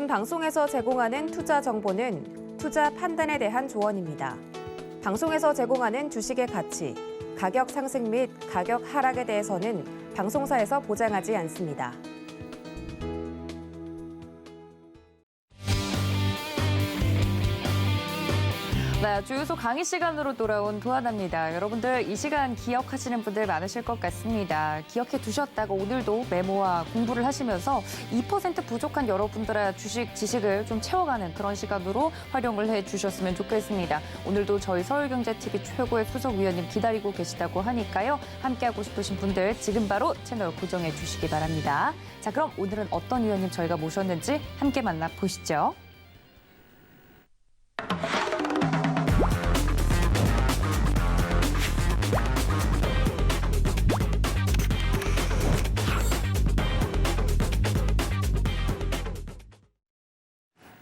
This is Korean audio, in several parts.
본 방송에서 제공하는 투자 정보는 투자 판단에 대한 조언입니다. 방송에서 제공하는 주식의 가치, 가격 상승 및 가격 하락에 대해서는 방송사에서 보장하지 않습니다. 네, 주유소 강의 시간으로 돌아온 도하나입니다. 여러분들 이 시간 기억하시는 분들 많으실 것 같습니다. 기억해 두셨다가 오늘도 메모와 공부를 하시면서 2% 부족한 여러분들의 주식 지식을 좀 채워가는 그런 시간으로 활용을 해주셨으면 좋겠습니다. 오늘도 저희 서울경제TV 최고의 수석위원님 기다리고 계시다고 하니까요. 함께하고 싶으신 분들 지금 바로 채널 고정해 주시기 바랍니다. 자, 그럼 오늘은 어떤 위원님 저희가 모셨는지 함께 만나보시죠.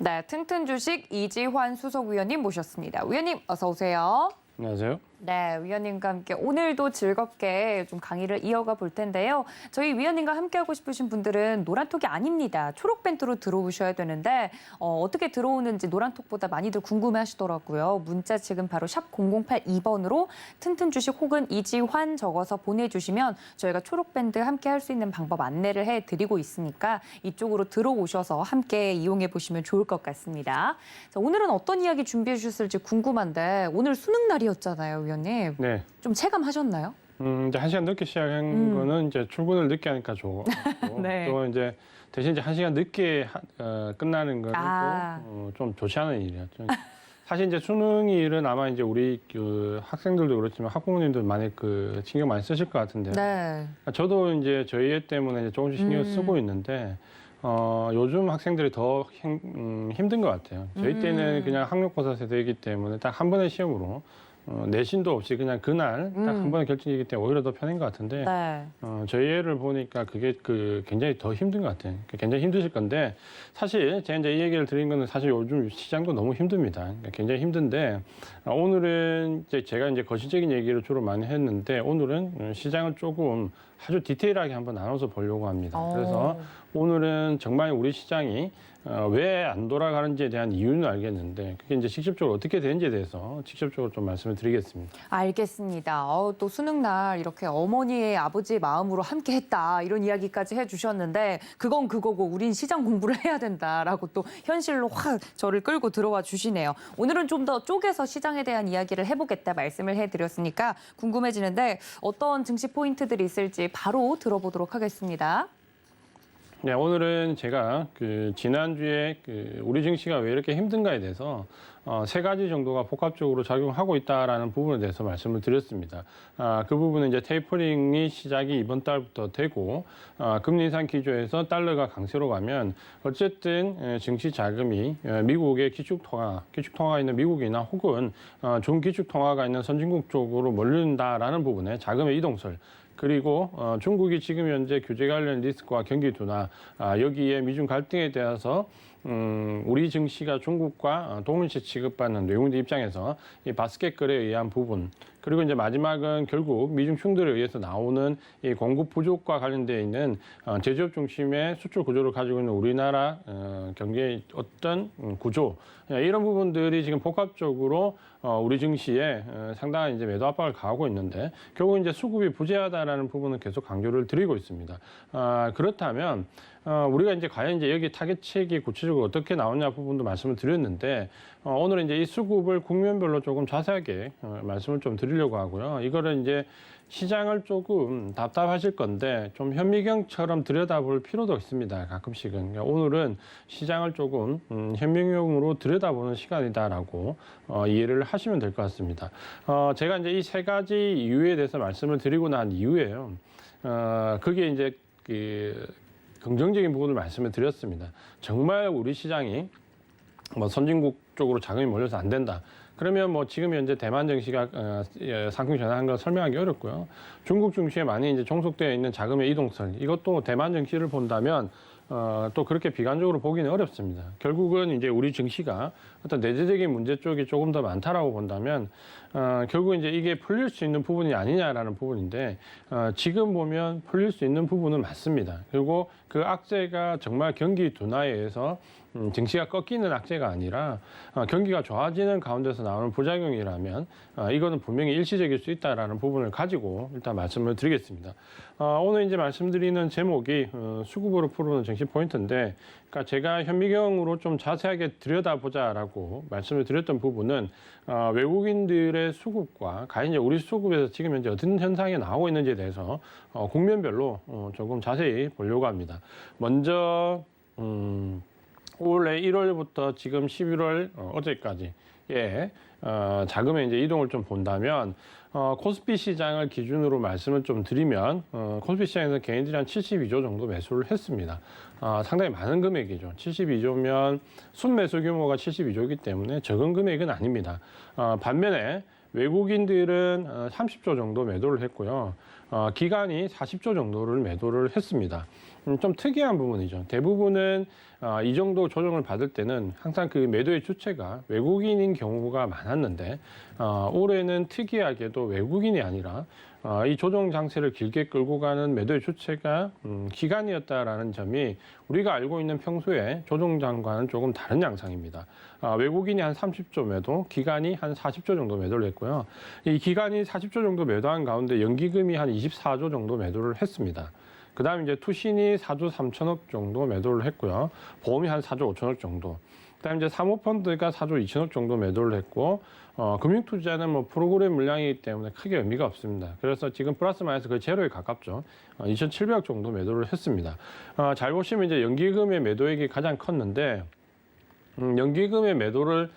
네, 튼튼 주식 이지환 수석위원님 모셨습니다. 위원님 어서 오세요. 안녕하세요. 네, 위원님과 함께 오늘도 즐겁게 좀 강의를 이어가 볼 텐데요. 저희 위원님과 함께하고 싶으신 분들은 노란톡이 아닙니다. 초록밴드로 들어오셔야 되는데 어떻게 들어오는지 노란톡보다 많이들 궁금해하시더라고요. 문자 지금 바로 샵 0082번으로 튼튼 주식 혹은 이지환 적어서 보내주시면 저희가 초록밴드 함께할 수 있는 방법 안내를 해드리고 있으니까 이쪽으로 들어오셔서 함께 이용해 보시면 좋을 것 같습니다. 자, 오늘은 어떤 이야기 준비해 주셨을지 궁금한데 오늘 수능 날이었잖아요. 위원님, 네. 좀 체감하셨나요? 이제 1시간 늦게 시작한 거는 이제 출근을 늦게 하니까 좋고 네. 또 이제 대신 이제 1시간 늦게 끝나는 거는 좀 좋지 않은 일이었죠. 사실 이제 수능일은 아마 이제 우리 그 학생들도 그렇지만 학부모님들 많이 그 신경 많이 쓰실 것 같은데요. 네. 저도 이제 저희 애 때문에 이제 조금씩 신경 쓰고 있는데 요즘 학생들이 더 힘든 것 같아요. 저희 때는 그냥 학력고사 세대이기 때문에 딱 한 번의 시험으로 내신도 없이 그냥 그날 딱 한 번의 결정이기 때문에 오히려 더 편한 것 같은데 네. 저희 애를 보니까 그게 굉장히 더 힘든 것 같아요. 굉장히 힘드실 건데 사실 제가 이제 이 얘기를 드린 거는 사실 요즘 시장도 너무 힘듭니다. 그러니까 굉장히 힘든데 오늘은 이제 제가 이제 거시적인 얘기를 주로 많이 했는데 오늘은 시장을 조금 아주 디테일하게 한번 나눠서 보려고 합니다. 그래서 오늘은 정말 우리 시장이 왜 안 돌아가는지에 대한 이유는 알겠는데 그게 이제 직접적으로 어떻게 되는지에 대해서 직접적으로 좀 말씀을 드리겠습니다. 알겠습니다. 또 수능날 이렇게 어머니의 아버지의 마음으로 함께했다 이런 이야기까지 해주셨는데 그건 그거고 우린 시장 공부를 해야 된다라고 또 현실로 확 저를 끌고 들어와 주시네요. 오늘은 좀 더 쪼개서 시장에 대한 이야기를 해보겠다 말씀을 해드렸으니까 궁금해지는데 어떤 증시 포인트들이 있을지 바로 들어보도록 하겠습니다. 네, 오늘은 제가 지난주에 우리 증시가 왜 이렇게 힘든가에 대해서 세 가지 정도가 복합적으로 작용하고 있다라는 부분에 대해서 말씀을 드렸습니다. 그 부분은 이제 테이퍼링이 시작이 이번 달부터 되고 금리 인상 기조에서 달러가 강세로 가면 어쨌든 증시 자금이 미국의 기축통화가 있는 미국이나 혹은 중기축통화가 있는 선진국 쪽으로 몰린다라는 부분에 자금의 이동설 그리고 중국이 지금 현재 규제 관련 리스크와 경기 둔화, 여기에 미중 갈등에 대해서 우리 증시가 중국과 동일시 취급받는 외국인들 입장에서 이 바스켓 거래에 의한 부분, 그리고 이제 마지막은 결국 미중 충돌에 의해서 나오는 이 공급 부족과 관련되어 있는 제조업 중심의 수출 구조를 가지고 있는 우리나라 경제의 어떤 구조, 이런 부분들이 지금 복합적으로 우리 증시에 상당한 이제 매도 압박을 가하고 있는데 결국 이제 수급이 부재하다라는 부분은 계속 강조를 드리고 있습니다. 그렇다면 우리가 이제 과연 이제 여기 타겟책이 구체적으로 어떻게 나오냐 부분도 말씀을 드렸는데 오늘은 이제 이 수급을 국면별로 조금 자세하게 말씀을 좀 드리려고 하고요. 이거를 이제 시장을 조금 답답하실 건데 좀 현미경처럼 들여다볼 필요도 있습니다. 가끔씩은. 오늘은 시장을 조금 현미경으로 들여다보는 시간이다라고 이해를 하시면 될 것 같습니다. 제가 이제 이 세 가지 이유에 대해서 말씀을 드리고 난 이후에요. 그게 이제 긍정적인 부분을 말씀을 드렸습니다. 정말 우리 시장이 선진국 쪽으로 자금이 몰려서 안 된다. 그러면 지금 현재 대만 증시가 상승 전환한 걸 설명하기 어렵고요. 중국 증시에 많이 이제 종속되어 있는 자금의 이동설, 이것도 대만 증시를 본다면 또 그렇게 비관적으로 보기는 어렵습니다. 결국은 이제 우리 증시가 어떤 내재적인 문제 쪽이 조금 더 많다라고 본다면 결국 이제 이게 풀릴 수 있는 부분이 아니냐라는 부분인데 지금 보면 풀릴 수 있는 부분은 맞습니다. 그리고 그 악재가 정말 경기 둔화에 의해서 증시가 꺾이는 악재가 아니라 경기가 좋아지는 가운데서 나오는 부작용이라면 이거는 분명히 일시적일 수 있다라는 부분을 가지고 일단 말씀을 드리겠습니다. 오늘 이제 말씀드리는 제목이 수급으로 푸르는 증시 포인트인데, 그러니까 제가 현미경으로 좀 자세하게 들여다보자라고 말씀을 드렸던 부분은 외국인들의 수급과 과연 이제 우리 수급에서 지금 현재 어떤 현상이 나오고 있는지에 대해서 국면별로 조금 자세히 보려고 합니다. 먼저 올해 1월부터 지금 11월 어제까지의 자금의 이제 이동을 좀 본다면 코스피 시장을 기준으로 말씀을 좀 드리면 코스피 시장에서 개인들이 한 72조 정도 매수를 했습니다. 상당히 많은 금액이죠. 72조면 순매수 규모가 72조이기 때문에 적은 금액은 아닙니다. 반면에 외국인들은 30조 정도 매도를 했고요. 기관이 40조 정도를 매도를 했습니다. 좀 특이한 부분이죠. 대부분은 이 정도 조정을 받을 때는 항상 그 매도의 주체가 외국인인 경우가 많았는데 올해는 특이하게도 외국인이 아니라 이 조정 장세를 길게 끌고 가는 매도의 주체가 기관이었다라는 점이 우리가 알고 있는 평소에 조정장과는 조금 다른 양상입니다. 외국인이 한 30조 매도, 기관이 한 40조 정도 매도를 했고요. 이 기관이 40조 정도 매도한 가운데 연기금이 한 24조 정도 매도를 했습니다. 그 다음에 이제 투신이 4조 3천억 정도 매도를 했고요. 보험이 한 4조 5천억 정도. 그 다음에 이제 사모펀드가 4조 2천억 정도 매도를 했고, 금융투자는 뭐 프로그램 물량이기 때문에 크게 의미가 없습니다. 그래서 지금 플러스 마이너스 거의 제로에 가깝죠. 2,700억 정도 매도를 했습니다. 잘 보시면 이제 연기금의 매도액이 가장 컸는데, 연기금의 매도를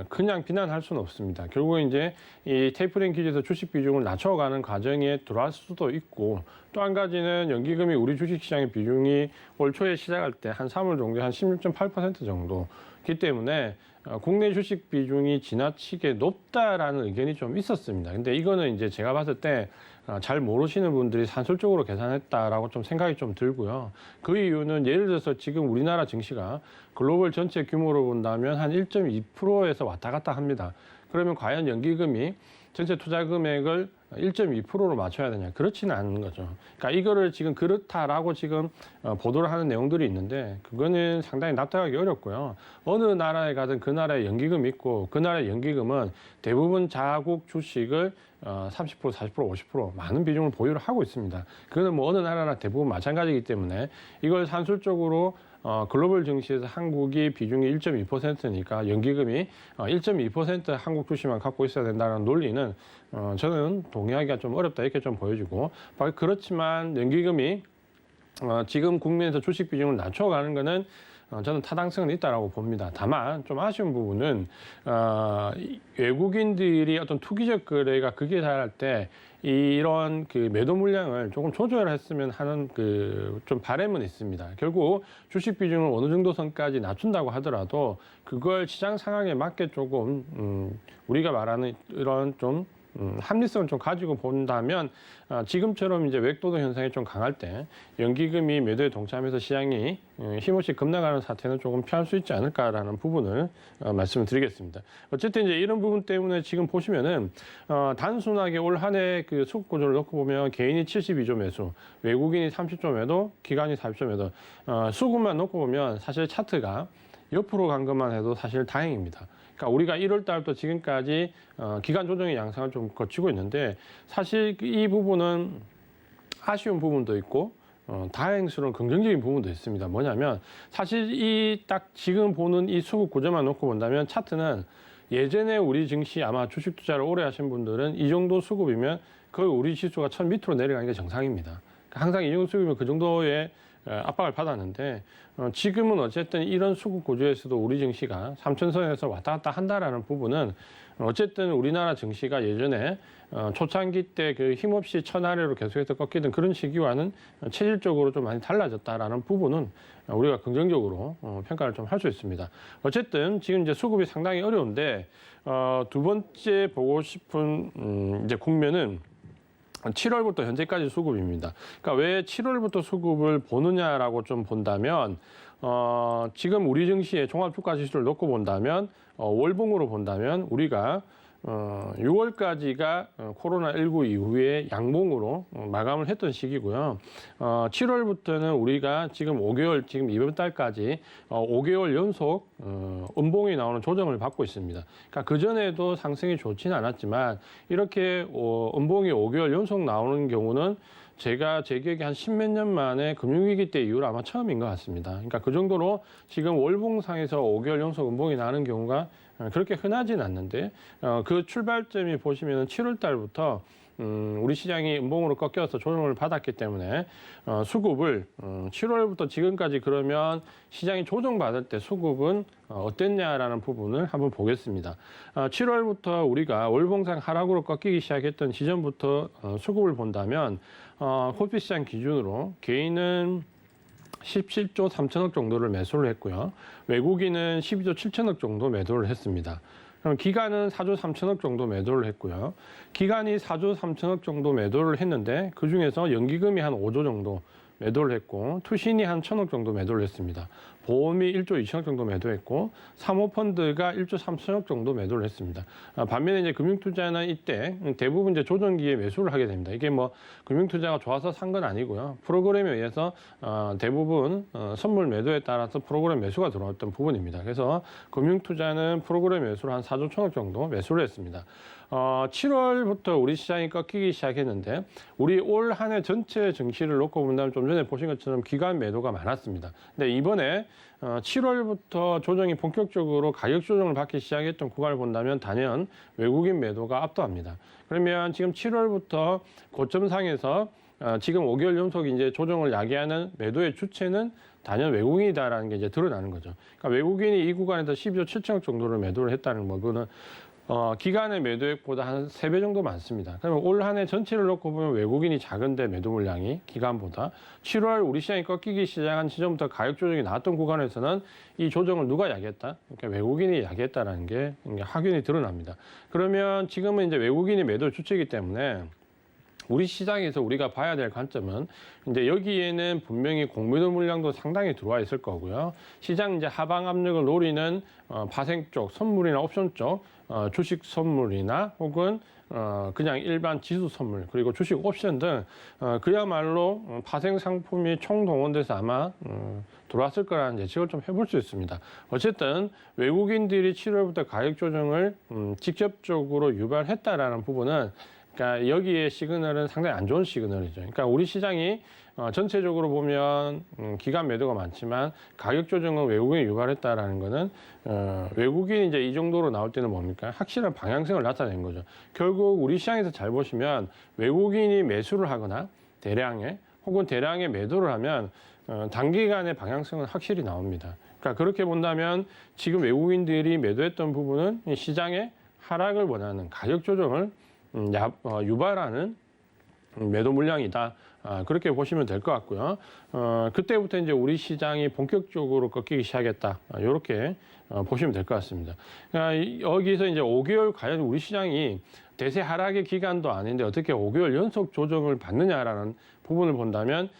그냥 비난할 수는 없습니다. 결국 이제 이 테이퍼링 기준에서 주식 비중을 낮춰가는 과정에 들어갈 수도 있고, 또 한 가지는 연기금이 우리 주식시장의 비중이 올 초에 시작할 때 한 3월 정도에 한 16.8% 정도이기 때문에 국내 주식 비중이 지나치게 높다라는 의견이 좀 있었습니다. 근데 이거는 이제 제가 봤을 때 잘 모르시는 분들이 산술적으로 계산했다라고 좀 생각이 좀 들고요. 그 이유는 예를 들어서 지금 우리나라 증시가 글로벌 전체 규모로 본다면 한 1.2%에서 왔다 갔다 합니다. 그러면 과연 연기금이 전체 투자 금액을 1.2%로 맞춰야 되냐? 그렇지는 않은 거죠. 그러니까 이거를 지금 그렇다라고 지금 보도를 하는 내용들이 있는데, 그거는 상당히 납득하기 어렵고요. 어느 나라에 가든 그 나라에 연기금이 있고, 그 나라의 연기금은 대부분 자국 주식을 30%, 40%, 50% 많은 비중을 보유를 하고 있습니다. 그거는 뭐 어느 나라나 대부분 마찬가지이기 때문에 이걸 산술적으로 글로벌 증시에서 한국이 비중이 1.2%니까 연기금이 1.2% 한국 주식만 갖고 있어야 된다는 논리는 저는 동의하기가 좀 어렵다 이렇게 좀 보여지고, 그렇지만 연기금이 지금 국면에서 주식 비중을 낮춰가는 거는 저는 타당성은 있다라고 봅니다. 다만 좀 아쉬운 부분은 외국인들이 어떤 투기적 거래가 극에 달할 때 이런 그 매도 물량을 조금 조절했으면 하는 그 좀 바람은 있습니다. 결국 주식 비중을 어느 정도 선까지 낮춘다고 하더라도 그걸 시장 상황에 맞게 조금 우리가 말하는 이런 좀 합리성을 좀 가지고 본다면 지금처럼 이제 외도도 현상이 좀 강할 때 연기금이 매도에 동참해서 시장이 힘없이 급락하는 사태는 조금 피할 수 있지 않을까라는 부분을 말씀을 드리겠습니다. 어쨌든 이제 이런 부분 때문에 지금 보시면은 단순하게 올 한 해 그 수급 구조를 놓고 보면 개인이 72조 매수, 외국인이 30조 매도, 기관이 40조 매도, 수급만 놓고 보면 사실 차트가 옆으로 간 것만 해도 사실 다행입니다. 그러니까 우리가 1월 달부터 지금까지 기간 조정의 양상을 좀 거치고 있는데, 사실 이 부분은 아쉬운 부분도 있고 다행스러운 긍정적인 부분도 있습니다. 뭐냐면 사실 이 딱 지금 보는 이 수급 구조만 놓고 본다면 차트는 예전에 우리 증시 아마 주식 투자를 오래 하신 분들은 이 정도 수급이면 거의 우리 지수가 1000 밑으로 내려가는 게 정상입니다. 그러니까 항상 이 정도 수급이면 그 정도의 압박을 받았는데 지금은 어쨌든 이런 수급 구조에서도 우리 증시가 3000선에서 왔다 갔다 한다라는 부분은 어쨌든 우리나라 증시가 예전에 초창기 때 그 힘없이 천하래로 계속해서 꺾이던 그런 시기와는 체질적으로 좀 많이 달라졌다라는 부분은 우리가 긍정적으로 평가를 좀 할 수 있습니다. 어쨌든 지금 이제 수급이 상당히 어려운데 두 번째 보고 싶은 이제 국면은 7월부터 현재까지 수급입니다. 그러니까 왜 7월부터 수급을 보느냐라고 좀 본다면 지금 우리 증시의 종합주가지수를 놓고 본다면 월봉으로 본다면 우리가 6월까지가 코로나19 이후에 양봉으로 마감을 했던 시기고요. 7월부터는 우리가 지금 5개월, 지금 이번 달까지 5개월 연속 음봉이 나오는 조정을 받고 있습니다. 그러니까 그전에도 상승이 좋지는 않았지만 이렇게 음봉이 5개월 연속 나오는 경우는 제가 제 기억에 한 10몇 년 만에 금융위기 때 이후로 아마 처음인 것 같습니다. 그러니까 그 정도로 지금 월봉상에서 5개월 연속 음봉이 나는 경우가 그렇게 흔하진 않는데 그 출발점이 보시면 7월 달부터 우리 시장이 음봉으로 꺾여서 조정을 받았기 때문에 수급을 7월부터 지금까지 그러면 시장이 조정받을 때 수급은 어땠냐라는 부분을 한번 보겠습니다. 7월부터 우리가 월봉상 하락으로 꺾이기 시작했던 시점부터 수급을 본다면 코스피시장 기준으로 개인은 17조 3천억 정도를 매수를 했고요. 외국인은 12조 7천억 정도 매도를 했습니다. 그럼 기관은 4조 3천억 정도 매도를 했고요. 기관이 4조 3천억 정도 매도를 했는데 그중에서 연기금이 한 5조 정도 매도를 했고 투신이 한 1천억 정도 매도를 했습니다. 보험이 1조 2천억 정도 매도했고 사모펀드가 1조 3천억 정도 매도를 했습니다. 반면에 이제 금융투자는 이때 대부분 이제 조정기에 매수를 하게 됩니다. 이게 뭐 금융투자가 좋아서 산 건 아니고요. 프로그램에 의해서 대부분 선물 매도에 따라서 프로그램 매수가 들어왔던 부분입니다. 그래서 금융투자는 프로그램 매수를 한 4조 1천억 정도 매수를 했습니다. 7월부터 우리 시장이 꺾이기 시작했는데 우리 올 한 해 전체 증시를 놓고 본다면 좀 전에 보신 것처럼 기관 매도가 많았습니다. 근데 이번에 7월부터 조정이 본격적으로 가격 조정을 받기 시작했던 구간을 본다면 단연 외국인 매도가 압도합니다. 그러면 지금 7월부터 고점상에서 지금 5개월 연속 이제 조정을 야기하는 매도의 주체는 단연 외국인이다라는 게 이제 드러나는 거죠. 그러니까 외국인이 이 구간에서 12조 7천억 정도를 매도를 했다는 거는 기간의 매도액보다 한 3배 정도 많습니다. 그러면 올 한 해 전체를 놓고 보면 외국인이 작은데 매도 물량이 기간보다 7월 우리 시장이 꺾이기 시작한 시점부터 가격 조정이 나왔던 구간에서는 이 조정을 누가 야기했다? 그러니까 외국인이 야기했다라는 게 확연히 드러납니다. 그러면 지금은 이제 외국인이 매도 주체이기 때문에 우리 시장에서 우리가 봐야 될 관점은 이제 여기에는 분명히 공매도 물량도 상당히 들어와 있을 거고요. 시장 이제 하방 압력을 노리는 파생 쪽, 선물이나 옵션 쪽, 주식 선물이나 혹은 그냥 일반 지수 선물 그리고 주식 옵션 등 그야말로 파생 상품이 총동원돼서 아마 들어왔을 거라는 예측을 좀 해볼 수 있습니다. 어쨌든 외국인들이 7월부터 가격 조정을 직접적으로 유발했다라는 부분은 그러니까 여기에 시그널은 상당히 안 좋은 시그널이죠. 그러니까 우리 시장이 전체적으로 보면 기간 매도가 많지만 가격 조정은 외국인이 유발했다라는 거는 외국인이 이제 이 정도로 나올 때는 뭡니까? 확실한 방향성을 나타낸 거죠. 결국 우리 시장에서 잘 보시면 외국인이 매수를 하거나 대량의 혹은 대량의 매도를 하면 단기간의 방향성은 확실히 나옵니다. 그러니까 그렇게 본다면 지금 외국인들이 매도했던 부분은 시장의 하락을 원하는 가격 조정을 유발하는 매도 물량이다. 그렇게 보시면 될 것 같고요. 그때부터 이제 우리 시장이 본격적으로 꺾이기 시작했다. 이렇게 보시면 될 것 같습니다. 그러니까 여기서 이제 5개월 과연 우리 시장이 대세 하락의 기간도 아닌데 어떻게 5개월 연속 조정을 받느냐라는 부분을 본다면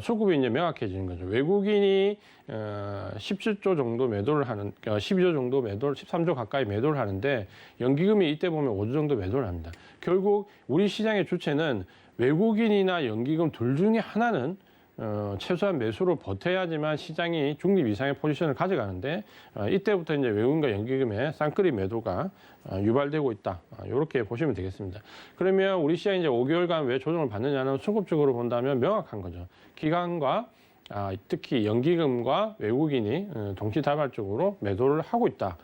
수급이 이제 명확해지는 거죠. 외국인이 17조 정도 매도를 하는, 12조 정도 매도를, 13조 가까이 매도를 하는데 연기금이 이때 보면 5조 정도 매도를 합니다. 결국 우리 시장의 주체는 외국인이나 연기금 둘 중에 하나는 최소한 매수로 버텨야지만 시장이 중립 이상의 포지션을 가져가는데 이때부터 이제 외국인과 연기금의 쌍끌이 매도가 유발되고 있다. 이렇게 보시면 되겠습니다. 그러면 우리 시장이 이제 5개월간 왜 조정을 받느냐는 수급적으로 본다면 명확한 거죠. 기관과 특히 연기금과 외국인이 동시다발적으로 매도를 하고 있다.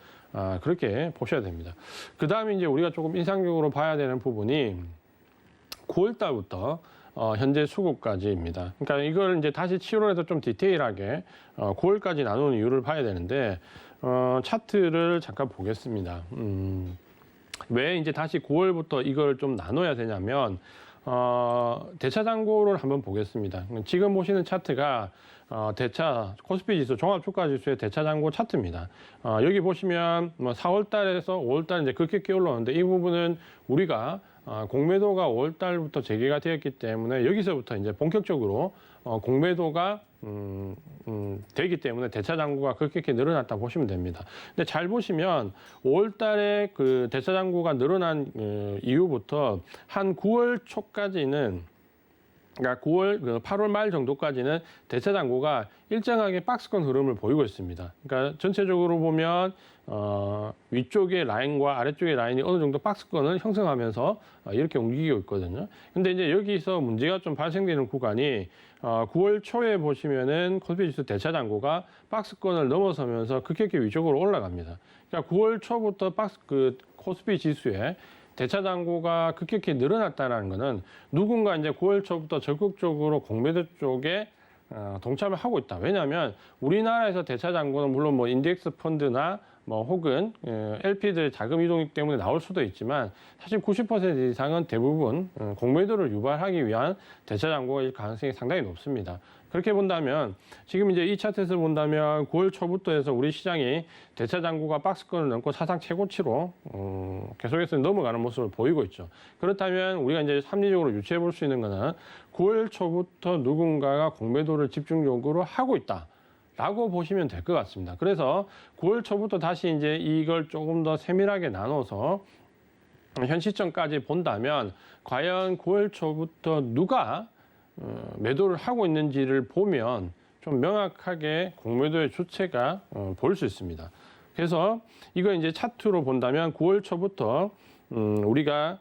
그렇게 보셔야 됩니다. 그 다음에 이제 우리가 조금 인상적으로 봐야 되는 부분이 9월 달부터 현재 수급까지입니다. 그러니까 이걸 이제 다시 7월에서 좀 디테일하게 9월까지 나누는 이유를 봐야 되는데 차트를 잠깐 보겠습니다. 왜 이제 다시 9월부터 이걸 좀 나눠야 되냐면 대차 잔고를 한번 보겠습니다. 지금 보시는 차트가 대차 코스피 지수 종합주가 지수의 대차 잔고 차트입니다. 여기 보시면 뭐 4월 달에서 5월 달 이제 그렇게 끼올랐는데 이 부분은 우리가 공매도가 5월 달부터 재개가 되었기 때문에 여기서부터 이제 본격적으로 공매도가 되기 때문에 대차 잔고가 급격히 늘어났다 보시면 됩니다. 근데 잘 보시면 5월 달에 그 대차 잔고가 늘어난 이후부터 한 9월 초까지는 그러니까 8월 말 정도까지는 대차 잔고가 일정하게 박스권 흐름을 보이고 있습니다. 그러니까 전체적으로 보면 위쪽의 라인과 아래쪽의 라인이 어느 정도 박스권을 형성하면서 이렇게 움직이고 있거든요. 근데 이제 여기서 문제가 좀 발생되는 구간이 9월 초에 보시면은 코스피 지수 대차 잔고가 박스권을 넘어서면서 급격히 위쪽으로 올라갑니다. 그러니까 9월 초부터 코스피 지수에 대차 잔고가 급격히 늘어났다는 것은 누군가 이제 9월 초부터 적극적으로 공매도 쪽에 동참을 하고 있다. 왜냐하면 우리나라에서 대차 잔고는 물론 뭐 인덱스 펀드나 뭐 혹은 LP들 자금 이동이기 때문에 나올 수도 있지만 사실 90% 이상은 대부분 공매도를 유발하기 위한 대차 잔고일 가능성이 상당히 높습니다. 그렇게 본다면 지금 이제 이 차트에서 본다면 9월 초부터 해서 우리 시장이 대차 잔고가 박스권을 넘고 사상 최고치로 계속해서 넘어가는 모습을 보이고 있죠. 그렇다면 우리가 이제 합리적으로 유추해 볼 수 있는 것은 9월 초부터 누군가가 공매도를 집중적으로 하고 있다. 라고 보시면 될 것 같습니다. 그래서 9월 초부터 다시 이제 이걸 조금 더 세밀하게 나눠서 현 시점까지 본다면 과연 9월 초부터 누가 매도를 하고 있는지를 보면 좀 명확하게 공매도의 주체가 보일 수 있습니다. 그래서 이거 이제 차트로 본다면 9월 초부터 우리가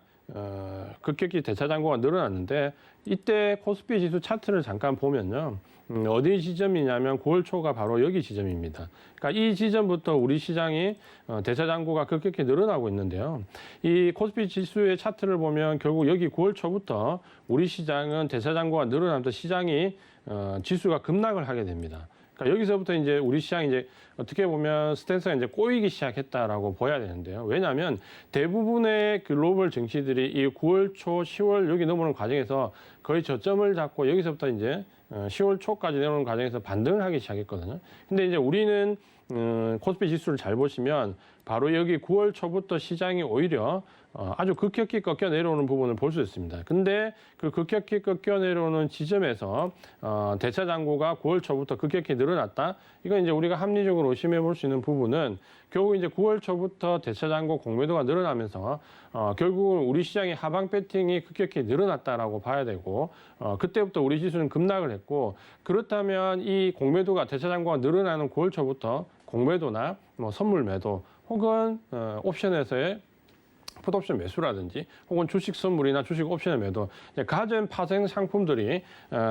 급격히 대차 잔고가 늘어났는데 이때 코스피 지수 차트를 잠깐 보면요. 어디 지점이냐면 9월 초가 바로 여기 지점입니다. 그러니까 이 지점부터 우리 시장이 대차 잔고가 급격히 늘어나고 있는데요. 이 코스피 지수의 차트를 보면 결국 여기 9월 초부터 우리 시장은 대차 잔고가 늘어나면서 시장이 지수가 급락을 하게 됩니다. 그러니까 여기서부터 이제 우리 시장이 이제 어떻게 보면 스탠스가 이제 꼬이기 시작했다라고 보야 되는데요. 왜냐하면 대부분의 글로벌 증시들이 이 9월 초, 10월 여기 넘어오는 과정에서 거의 저점을 잡고 여기서부터 이제 10월 초까지 내려오는 과정에서 반등을 하기 시작했거든요. 근데 이제 우리는 코스피 지수를 잘 보시면 바로 여기 9월 초부터 시장이 오히려 아주 급격히 꺾여 내려오는 부분을 볼 수 있습니다. 근데 그 급격히 꺾여 내려오는 지점에서 대차 잔고가 9월 초부터 급격히 늘어났다. 이건 이제 우리가 합리적으로 의심해 볼 수 있는 부분은 결국 이제 9월 초부터 대차 잔고 공매도가 늘어나면서 결국은 우리 시장의 하방 배팅이 급격히 늘어났다라고 봐야 되고 그때부터 우리 지수는 급락을 했고 그렇다면 이 공매도가 대차 잔고가 늘어나는 9월 초부터 공매도나 뭐 선물 매도 혹은 옵션에서의 풋옵션 매수라든지 혹은 주식 선물이나 주식 옵션의 매도 가전 파생 상품들이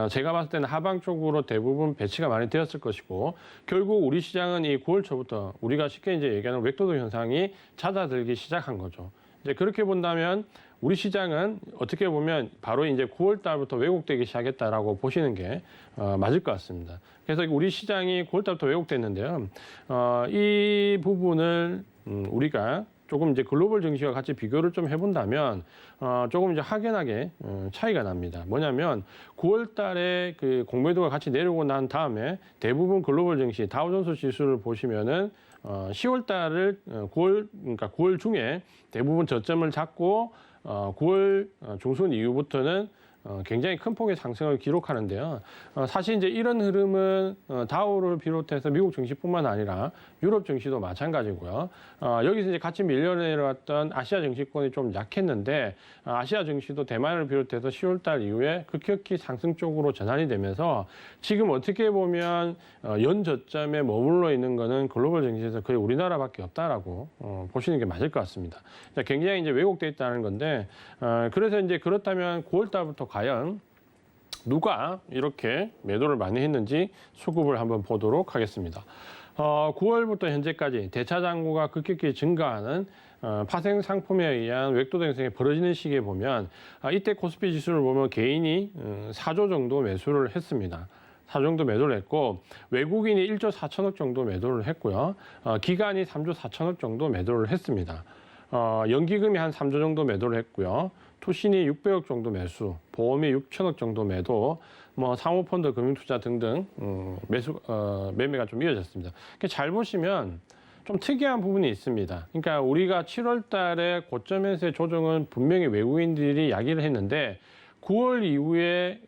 제가 봤을 때는 하방 쪽으로 대부분 배치가 많이 되었을 것이고 결국 우리 시장은 이 9월 초부터 우리가 쉽게 이제 얘기하는 웹도도 현상이 잦아들기 시작한 거죠. 이제 그렇게 본다면 우리 시장은 어떻게 보면 바로 이제 9월 달부터 왜곡되기 시작했다라고 보시는 게 맞을 것 같습니다. 그래서 우리 시장이 9월 달부터 왜곡됐는데요. 이 부분을 우리가 조금 이제 글로벌 증시와 같이 비교를 좀 해본다면 조금 이제 확연하게 차이가 납니다. 뭐냐면 9월 달에 그 공매도가 같이 내려오고 난 다음에 대부분 글로벌 증시 다우존스 지수를 보시면은 10월 달을 9월 중에 대부분 저점을 잡고 9월 중순 이후부터는 굉장히 큰 폭의 상승을 기록하는데요. 사실 이제 이런 흐름은 다우를 비롯해서 미국 증시뿐만 아니라 유럽 증시도 마찬가지고요. 여기서 이제 같이 밀려 내려왔던 아시아 증시권이 좀 약했는데 아시아 증시도 대만을 비롯해서 10월 달 이후에 급격히 상승 쪽으로 전환이 되면서 지금 어떻게 보면 연 저점에 머물러 있는 거는 글로벌 증시에서 거의 우리나라밖에 없다라고 보시는 게 맞을 것 같습니다. 굉장히 이제 왜곡돼 있다는 건데 그래서 이제 그렇다면 9월 달부터 과연 누가 이렇게 매도를 많이 했는지 수급을 한번 보도록 하겠습니다. 9월부터 현재까지 대차 잔고가 급격히 증가하는 파생 상품에 의한 웹도도 형성이 벌어지는 시기에 보면 이때 코스피 지수를 보면 개인이 4조 정도 매수를 했습니다. 4조 정도 매도를 했고 외국인이 1조 4천억 정도 매도를 했고요. 기관이 3조 4천억 정도 매도를 했습니다. 연기금이 한 3조 정도 매도를 했고요. 투신이 600억 정도 매수, 보험이 6천억 정도 매도, 뭐 사모펀드, 금융투자 등등 매매가 좀 이어졌습니다. 잘 보시면 좀 특이한 부분이 있습니다. 그러니까 우리가 7월 달에 고점에서의 조정은 분명히 외국인들이 야기를 했는데 9월 이후에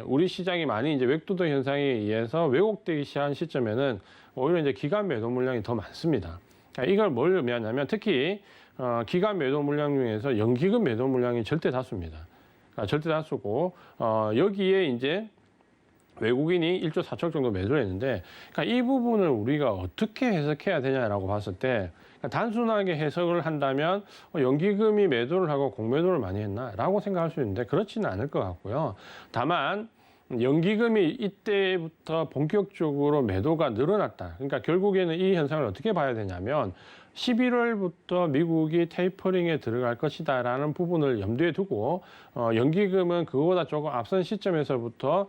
우리 시장이 많이 이제 웹도더 현상에 의해서 왜곡되기 시작한 시점에는 오히려 이제 기간 매도 물량이 더 많습니다. 이걸 뭘 의미하냐면 특히 기간 매도 물량 중에서 연기금 매도 물량이 절대 다수입니다. 절대 다수고 여기에 이제 외국인이 1조 4천 정도 매도를 했는데 이 부분을 우리가 어떻게 해석해야 되냐라고 봤을 때 단순하게 해석을 한다면 연기금이 매도를 하고 공매도를 많이 했나라고 생각할 수 있는데 그렇지는 않을 것 같고요. 다만 연기금이 이때부터 본격적으로 매도가 늘어났다. 그러니까 결국에는 이 현상을 어떻게 봐야 되냐면 11월부터 미국이 테이퍼링에 들어갈 것이다라는 부분을 염두에 두고 연기금은 그거보다 조금 앞선 시점에서부터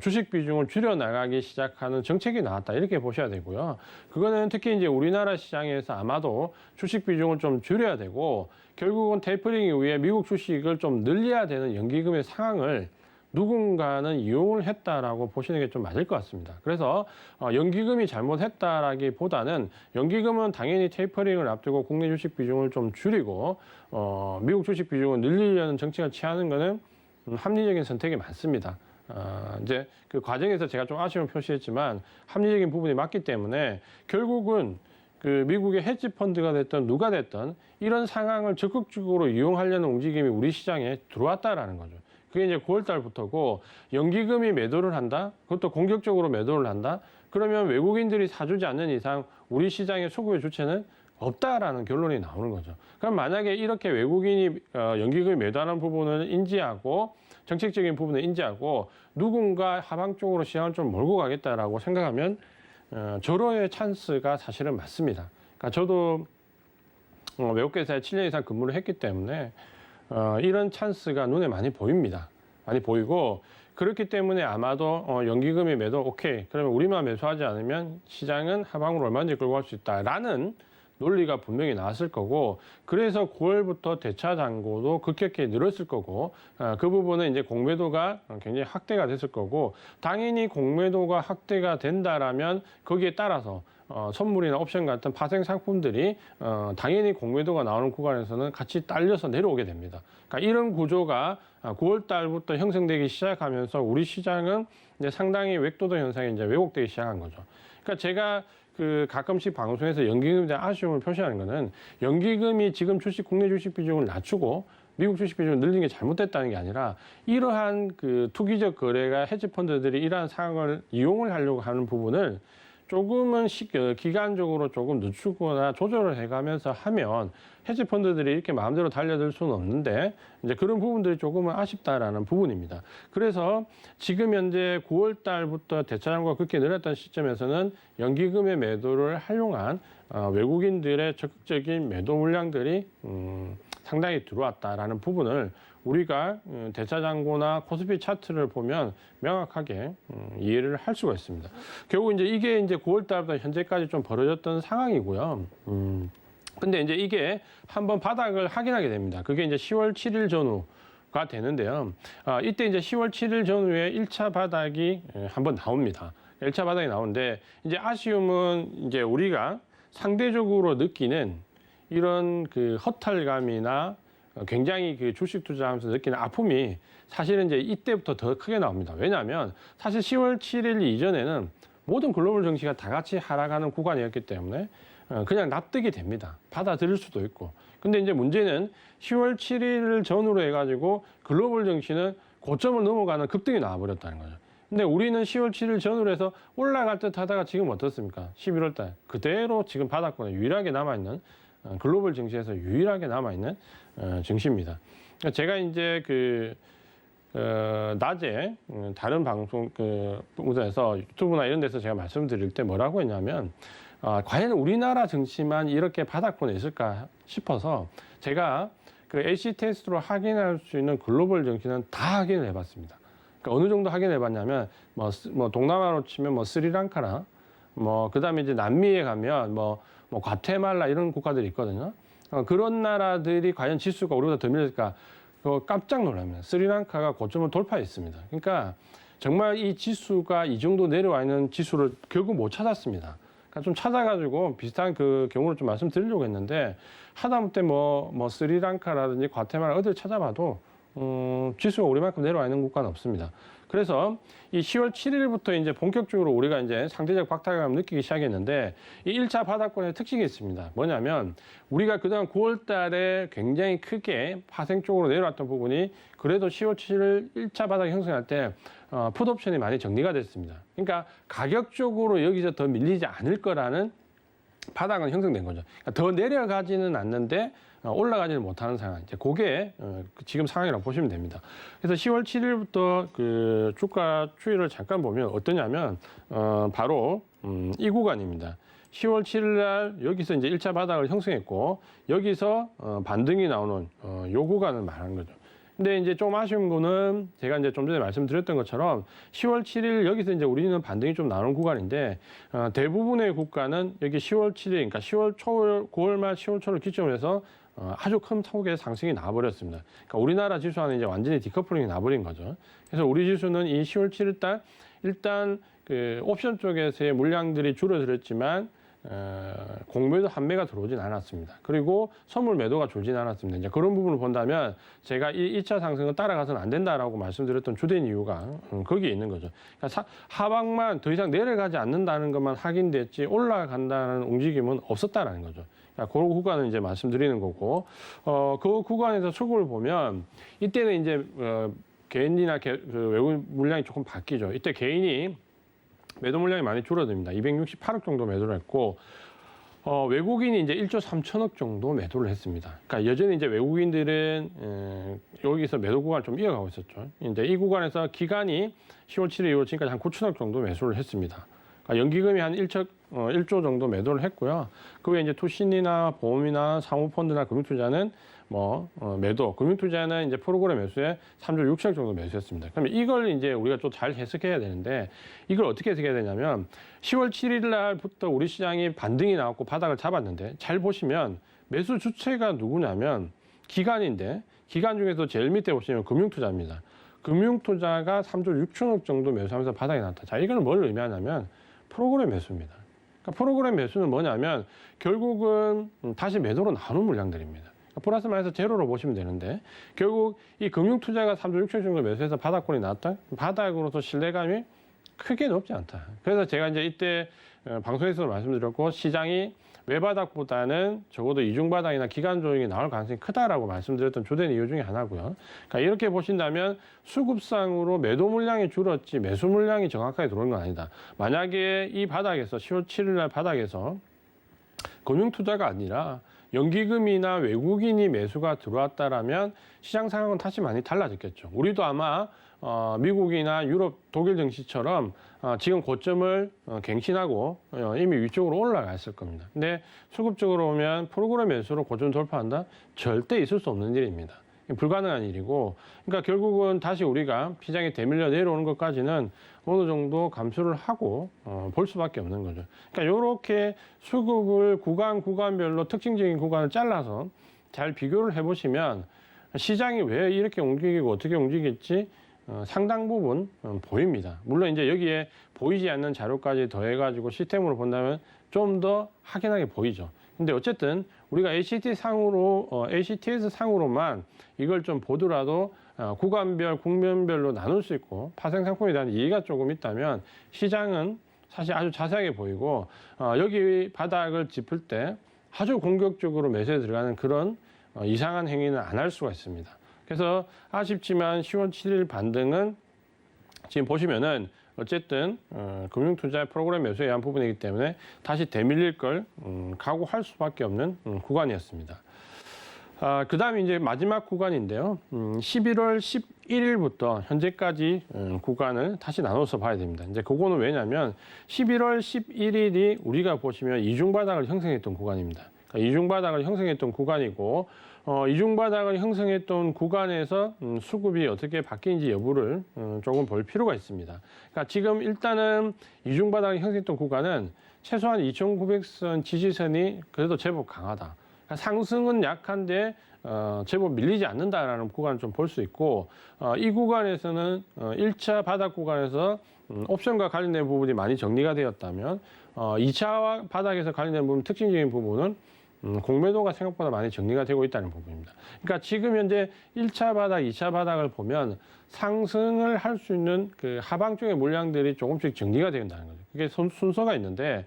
주식 비중을 줄여 나가기 시작하는 정책이 나왔다 이렇게 보셔야 되고요. 그거는 특히 이제 우리나라 시장에서 아마도 주식 비중을 좀 줄여야 되고 결국은 테이퍼링 이후에 미국 주식을 좀 늘려야 되는 연기금의 상황을 누군가는 이용을 했다라고 보시는 게 좀 맞을 것 같습니다. 그래서 연기금이 잘못했다라기보다는 연기금은 당연히 테이퍼링을 앞두고 국내 주식 비중을 좀 줄이고 미국 주식 비중을 늘리려는 정책을 취하는 것은 합리적인 선택이 맞습니다. 이제 그 과정에서 제가 좀 아쉬움을 표시했지만 합리적인 부분이 맞기 때문에 결국은 그 미국의 헤지 펀드가 됐든 누가 됐든 이런 상황을 적극적으로 이용하려는 움직임이 우리 시장에 들어왔다라는 거죠. 그게 이제 9월 달부터고 연기금이 매도를 한다? 그것도 공격적으로 매도를 한다? 그러면 외국인들이 사주지 않는 이상 우리 시장의 수급의 주체는 없다라는 결론이 나오는 거죠. 그럼 만약에 이렇게 외국인이 연기금이 매도하는 부분을 인지하고 정책적인 부분을 인지하고 누군가 하방 쪽으로 시장을 좀 몰고 가겠다라고 생각하면 절호의 찬스가 사실은 맞습니다. 그러니까 저도 외국회사에 7년 이상 근무를 했기 때문에 이런 찬스가 눈에 많이 보입니다. 많이 보이고 그렇기 때문에 아마도 연기금이 매도 오케이. 그러면 우리만 매수하지 않으면 시장은 하방으로 얼마든지 끌고 갈 수 있다라는 논리가 분명히 나왔을 거고 그래서 9월부터 대차 잔고도 급격히 늘었을 거고 그 부분은 이제 공매도가 굉장히 확대가 됐을 거고 당연히 공매도가 확대가 된다라면 거기에 따라서 선물이나 옵션 같은 파생 상품들이 당연히 공매도가 나오는 구간에서는 같이 딸려서 내려오게 됩니다. 그러니까 이런 구조가 9월 달부터 형성되기 시작하면서 우리 시장은 이제 상당히 웹도더 현상이 이제 왜곡되기 시작한 거죠. 그러니까 제가 그 가끔씩 방송에서 연기금에 대한 아쉬움을 표시하는 거는 연기금이 지금 국내 주식 비중을 낮추고 미국 주식 비중을 늘리는 게 잘못됐다는 게 아니라 이러한 그 투기적 거래가 헤지 펀드들이 이러한 상황을 이용을 하려고 하는 부분을 조금은 기간적으로 조금 늦추거나 조절을 해가면서 하면 헤지 펀드들이 이렇게 마음대로 달려들 수는 없는데 이제 그런 부분들이 조금은 아쉽다라는 부분입니다. 그래서 지금 현재 9월 달부터 대차 잔고가 그렇게 늘었던 시점에서는 연기금의 매도를 활용한 외국인들의 적극적인 매도 물량들이 상당히 들어왔다라는 부분을 우리가 대차 잔고나 코스피 차트를 보면 명확하게 이해를 할 수가 있습니다. 결국 이게 이제 9월 달부터 현재까지 좀 벌어졌던 상황이고요. 근데 이제 이게 한번 바닥을 확인하게 됩니다. 그게 이제 10월 7일 전후가 되는데요. 이때 이제 10월 7일 전후에 1차 바닥이 한번 나옵니다. 1차 바닥이 나오는데 이제 아쉬움은 이제 우리가 상대적으로 느끼는 이런 그 허탈감이나 굉장히 그 주식 투자하면서 느끼는 아픔이 사실은 이제 이때부터 더 크게 나옵니다. 왜냐하면 사실 10월 7일 이전에는 모든 글로벌 증시가 다 같이 하락하는 구간이었기 때문에 그냥 납득이 됩니다. 받아들일 수도 있고. 근데 이제 문제는 10월 7일 전후로 해가지고 글로벌 증시는 고점을 넘어가는 급등이 나와버렸다는 거죠. 근데 우리는 10월 7일 전후로 해서 올라갈 듯 하다가 지금 어떻습니까? 11월 달 그대로 지금 바닥권에 유일하게 남아있는 글로벌 증시에서 유일하게 남아있는 증시입니다. 제가 이제 낮에 다른 방송 우선에서 유튜브나 이런 데서 제가 말씀드릴 때 뭐라고 했냐면 과연 우리나라 증시만 이렇게 바닥권에 있을까 싶어서 제가 그 AC 테스트로 확인할 수 있는 글로벌 증시는 다 확인을 해봤습니다. 그러니까 어느 정도 확인해 봤냐면 뭐 동남아로 치면 뭐 스리랑카나 그다음에 이제 남미에 가면 뭐 과테말라 이런 국가들이 있거든요. 그런 나라들이 과연 지수가 우리보다 더 밀릴까? 깜짝 놀랍니다. 스리랑카가 고점을 돌파했습니다. 그러니까 정말 이 지수가 이 정도 내려와 있는 지수를 결국 못 찾았습니다. 그러니까 좀 찾아가지고 비슷한 그 경우를 좀 말씀드리려고 했는데 하다못해 스리랑카라든지 과테말라 어디를 찾아봐도 지수가 우리만큼 내려와 있는 국가는 없습니다. 그래서 이 10월 7일부터 이제 본격적으로 우리가 이제 상대적 박탈감을 느끼기 시작했는데 이 1차 바닥권의 특징이 있습니다. 뭐냐면 우리가 그동안 9월 달에 굉장히 크게 파생 쪽으로 내려왔던 부분이 그래도 10월 7일 1차 바닥 형성할 때 풋옵션이 많이 정리가 됐습니다. 그러니까 가격적으로 여기서 더 밀리지 않을 거라는 바닥은 형성된 거죠. 그러니까 더 내려가지는 않는데 올라가지는 못하는 상황. 이제 그게 지금 상황이라고 보시면 됩니다. 그래서 10월 7일부터 그 주가 추이를 잠깐 보면 어떠냐면 바로 이 구간입니다. 10월 7일 날 여기서 이제 1차 바닥을 형성했고 여기서 반등이 나오는 요 구간을 말하는 거죠. 근데 이제 좀 아쉬운 거는 제가 이제 좀 전에 말씀드렸던 것처럼 10월 7일 여기서 이제 우리는 반등이 좀 나오는 구간인데 대부분의 국가는 여기 10월 7일 그러니까 10월 초, 9월 말 10월 초를 기점으로 해서 아주 큰 폭의 상승이 나와버렸습니다. 그러니까 우리나라 지수와는 이제 완전히 디커플링이 나버린 거죠. 그래서 우리 지수는 이 10월 7일 달 일단 그 옵션 쪽에서의 물량들이 줄어들었지만 공매도 한매가 들어오진 않았습니다. 그리고 선물 매도가 줄진 않았습니다. 이제 그런 부분을 본다면 제가 이 2차 상승을 따라가서는 안 된다라고 말씀드렸던 주된 이유가 거기에 있는 거죠. 그러니까 하방만 더 이상 내려가지 않는다는 것만 확인됐지 올라간다는 움직임은 없었다라는 거죠. 그러니까 그 구간은 이제 말씀드리는 거고, 그 구간에서 수급을 보면 이때는 이제 개인이나 그 외국 물량이 조금 바뀌죠. 이때 개인이 매도 물량이 많이 줄어듭니다. 268억 정도 매도를 했고, 외국인이 이제 1조 3천억 정도 매도를 했습니다. 그러니까 여전히 이제 외국인들은 여기서 매도 구간을 좀 이어가고 있었죠. 이제 이 구간에서 기간이 10월 7일 이후 지금까지 한 9천억 정도 매수를 했습니다. 그러니까 연기금이 한 1조 정도 매도를 했고요. 그 외에 이제 투신이나 보험이나 사모펀드나 금융투자는 매도, 금융투자는 이제 프로그램 매수에 3조 6천억 정도 매수했습니다. 그러면 이걸 이제 우리가 좀 잘 해석해야 되는데 이걸 어떻게 해석해야 되냐면 10월 7일 날부터 우리 시장이 반등이 나왔고 바닥을 잡았는데 잘 보시면 매수 주체가 누구냐면 기관인데 기관 중에서 제일 밑에 보시면 금융투자입니다. 금융투자가 3조 6천억 정도 매수하면서 바닥이 났다. 자, 이거는 뭘 의미하냐면 프로그램 매수입니다. 그러니까 프로그램 매수는 뭐냐면 결국은 다시 매도로 나오는 물량들입니다. 플러스 마이너스 제로로 보시면 되는데 결국 이 금융투자가 3조 6천 정도 매수해서 바닥권이 나왔다. 바닥으로서 신뢰감이 크게 높지 않다. 그래서 제가 이제 이때 방송에서도 말씀드렸고 시장이 외바닥보다는 적어도 이중바닥이나 기간 조정이 나올 가능성이 크다라고 말씀드렸던 주된 이유 중에 하나고요. 그러니까 이렇게 보신다면 수급상으로 매도 물량이 줄었지 매수 물량이 정확하게 들어오는 건 아니다. 만약에 이 바닥에서 10월 7일 날 바닥에서 금융투자가 아니라 연기금이나 외국인이 매수가 들어왔다라면 시장 상황은 다시 많이 달라졌겠죠. 우리도 아마 미국이나 유럽, 독일 증시처럼 지금 고점을 갱신하고 이미 위쪽으로 올라갔을 겁니다. 근데 수급적으로 보면 프로그램 매수로 고점 돌파한다? 절대 있을 수 없는 일입니다. 불가능한 일이고, 그러니까 결국은 다시 우리가 시장에 대밀려 내려오는 것까지는 어느 정도 감수를 하고 볼 수밖에 없는 거죠. 그러니까 이렇게 수급을 구간별로 특징적인 구간을 잘라서 잘 비교를 해보시면 시장이 왜 이렇게 움직이고 어떻게 움직일지 상당 부분 보입니다. 물론 이제 여기에 보이지 않는 자료까지 더해가지고 시스템으로 본다면 좀 더 확연하게 보이죠. 근데 어쨌든 우리가 ACTS 상으로만 이걸 좀 보더라도 구간별, 국면별로 나눌 수 있고 파생 상품에 대한 이해가 조금 있다면 시장은 사실 아주 자세하게 보이고 여기 바닥을 짚을 때 아주 공격적으로 매수에 들어가는 그런 이상한 행위는 안 할 수가 있습니다. 그래서 아쉽지만 10월 7일 반등은 지금 보시면은 어쨌든 금융투자 프로그램 매수에 의한 부분이기 때문에 다시 대밀릴 걸 각오할 수밖에 없는 구간이었습니다. 그 다음에 이제 마지막 구간인데요. 11월 11일부터 현재까지 구간을 다시 나눠서 봐야 됩니다. 이제 그거는 왜냐면 11월 11일이 우리가 보시면 이중바닥을 형성했던 구간입니다. 그러니까 이중바닥을 형성했던 구간이고 이중바닥을 형성했던 구간에서 수급이 어떻게 바뀌는지 여부를 조금 볼 필요가 있습니다. 그러니까 지금 일단은 이중바닥을 형성했던 구간은 최소한 2,900선 지지선이 그래도 제법 강하다. 그러니까 상승은 약한데 제법 밀리지 않는다라는 구간을 좀 볼 수 있고 이 구간에서는 1차 바닥 구간에서 옵션과 관련된 부분이 많이 정리가 되었다면 2차 바닥에서 관련된 부분 특징적인 부분은 공매도가 생각보다 많이 정리가 되고 있다는 부분입니다. 그러니까 지금 현재 1차 바닥, 2차 바닥을 보면 상승을 할 수 있는 그 하방 쪽의 물량들이 조금씩 정리가 된다는 거죠. 그게 순서가 있는데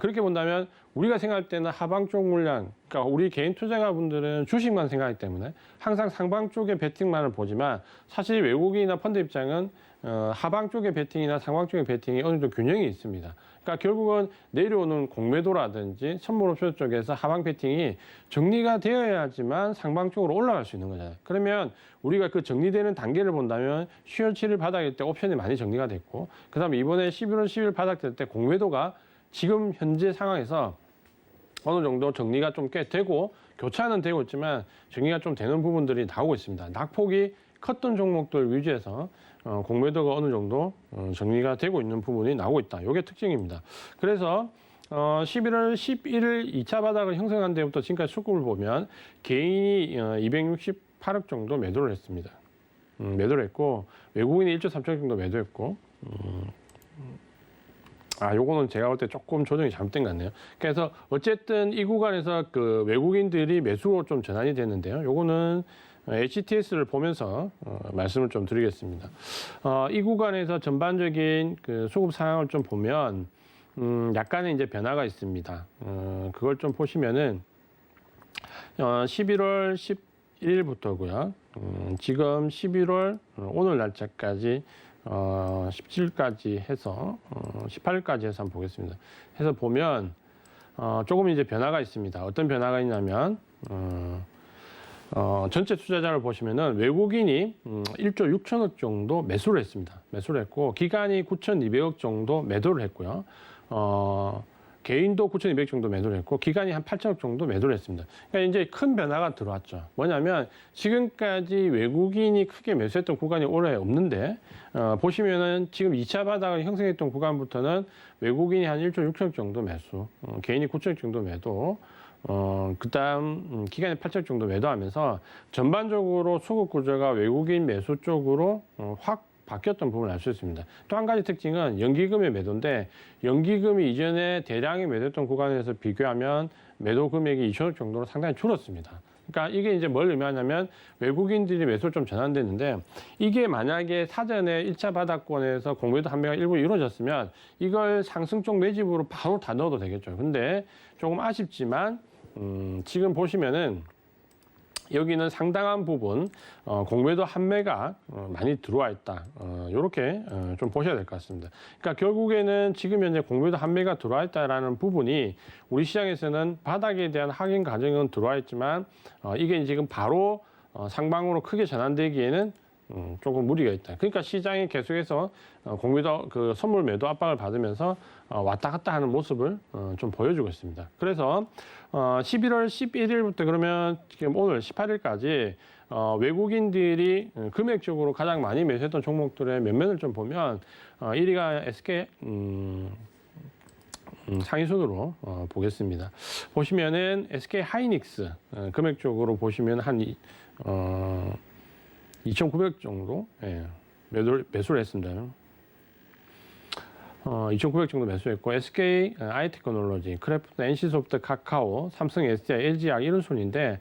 그렇게 본다면 우리가 생각할 때는 하방 쪽 물량, 그러니까 우리 개인 투자가분들은 주식만 생각하기 때문에 항상 상방 쪽의 베팅만을 보지만 사실 외국인이나 펀드 입장은 하방 쪽의 베팅이나 상방 쪽의 베팅이 어느 정도 균형이 있습니다. 그러니까 결국은 내려오는 공매도라든지 선물옵션 쪽에서 하방 베팅이 정리가 되어야지만 상방 쪽으로 올라갈 수 있는 거잖아요. 그러면 우리가 그 정리되는 단계를 본다면 10월 7일 바닥일 때 옵션이 많이 정리가 됐고, 그 다음에 이번에 11월 10일 바닥 될 때 공매도가 지금 현재 상황에서 어느 정도 정리가 좀 꽤 되고 교차는 되고 있지만 정리가 좀 되는 부분들이 나오고 있습니다. 낙폭이 컸던 종목들 위주에서 공매도가 어느 정도 정리가 되고 있는 부분이 나오고 있다. 이게 특징입니다. 그래서 11월 11일 2차 바닥을 형성한 데부터 지금까지 수급을 보면 개인이 268억 정도 매도를 했습니다. 매도를 했고 외국인이 1조 3천억 정도 매도했고 요거는 제가 볼 때 조금 조정이 잘못된 것 같네요. 그래서 어쨌든 이 구간에서 그 외국인들이 매수로 좀 전환이 됐는데요. 요거는 HTS를 보면서 말씀을 좀 드리겠습니다. 이 구간에서 전반적인 그 수급 상황을 좀 보면 약간의 이제 변화가 있습니다. 그걸 좀 보시면은 11월 11일부터고요. 지금 11월 오늘 날짜까지 17일까지 해서 18일까지 해서 한번 보겠습니다. 해서 보면 조금 이제 변화가 있습니다. 어떤 변화가 있냐면 전체 투자자를 보시면은 외국인이 1조 6천억 정도 매수를 했습니다. 매수를 했고 기관이 9,200억 정도 매도를 했고요. 개인도 9,200 정도 매도를 했고 기관이 한 8천억 정도 매도를 했습니다. 그러니까 이제 큰 변화가 들어왔죠. 뭐냐면 지금까지 외국인이 크게 매수했던 구간이 올해 없는데 보시면은 지금 2차 바닥을 형성했던 구간부터는 외국인이 한 1조 6천억 정도 매수, 개인이 9천억 정도 매도, 그다음 기간이 8천억 정도 매도하면서 전반적으로 수급 구조가 외국인 매수 쪽으로 확 바뀌었던 부분을 알 수 있습니다. 또 한 가지 특징은 연기금의 매도인데 연기금이 이전에 대량의 매도했던 구간에서 비교하면 매도 금액이 2천억 정도로 상당히 줄었습니다. 그러니까 이게 이제 뭘 의미하냐면 외국인들이 매수를 좀 전환됐는데 이게 만약에 사전에 1차 바닥권에서 공매도 판매가 일부 이루어졌으면 이걸 상승 쪽 매집으로 바로 다 넣어도 되겠죠. 근데 조금 아쉽지만 지금 보시면은 여기는 상당한 부분 공매도 한매가 많이 들어와 있다. 이렇게 좀 보셔야 될 것 같습니다. 그러니까 결국에는 지금 현재 공매도 한매가 들어와 있다라는 부분이 우리 시장에서는 바닥에 대한 확인 과정은 들어와 있지만 이게 지금 바로 상방으로 크게 전환되기에는 조금 무리가 있다. 그러니까 시장이 계속해서 공매도 그 선물 매도 압박을 받으면서 왔다 갔다 하는 모습을 좀 보여주고 있습니다. 그래서 11월 11일부터 그러면 지금 오늘 18일까지 외국인들이 금액적으로 가장 많이 매수했던 종목들의 면면을 좀 보면 1위가 SK 상위순으로 보겠습니다. 보시면은 SK 하이닉스 금액적으로 보시면 한 2,900 정도 매수를 했습니다. 2,900 정도 매수했고 SK 아이테크놀로지, 크래프트, NC소프트, 카카오, 삼성, SDI, LG약 이런 순인데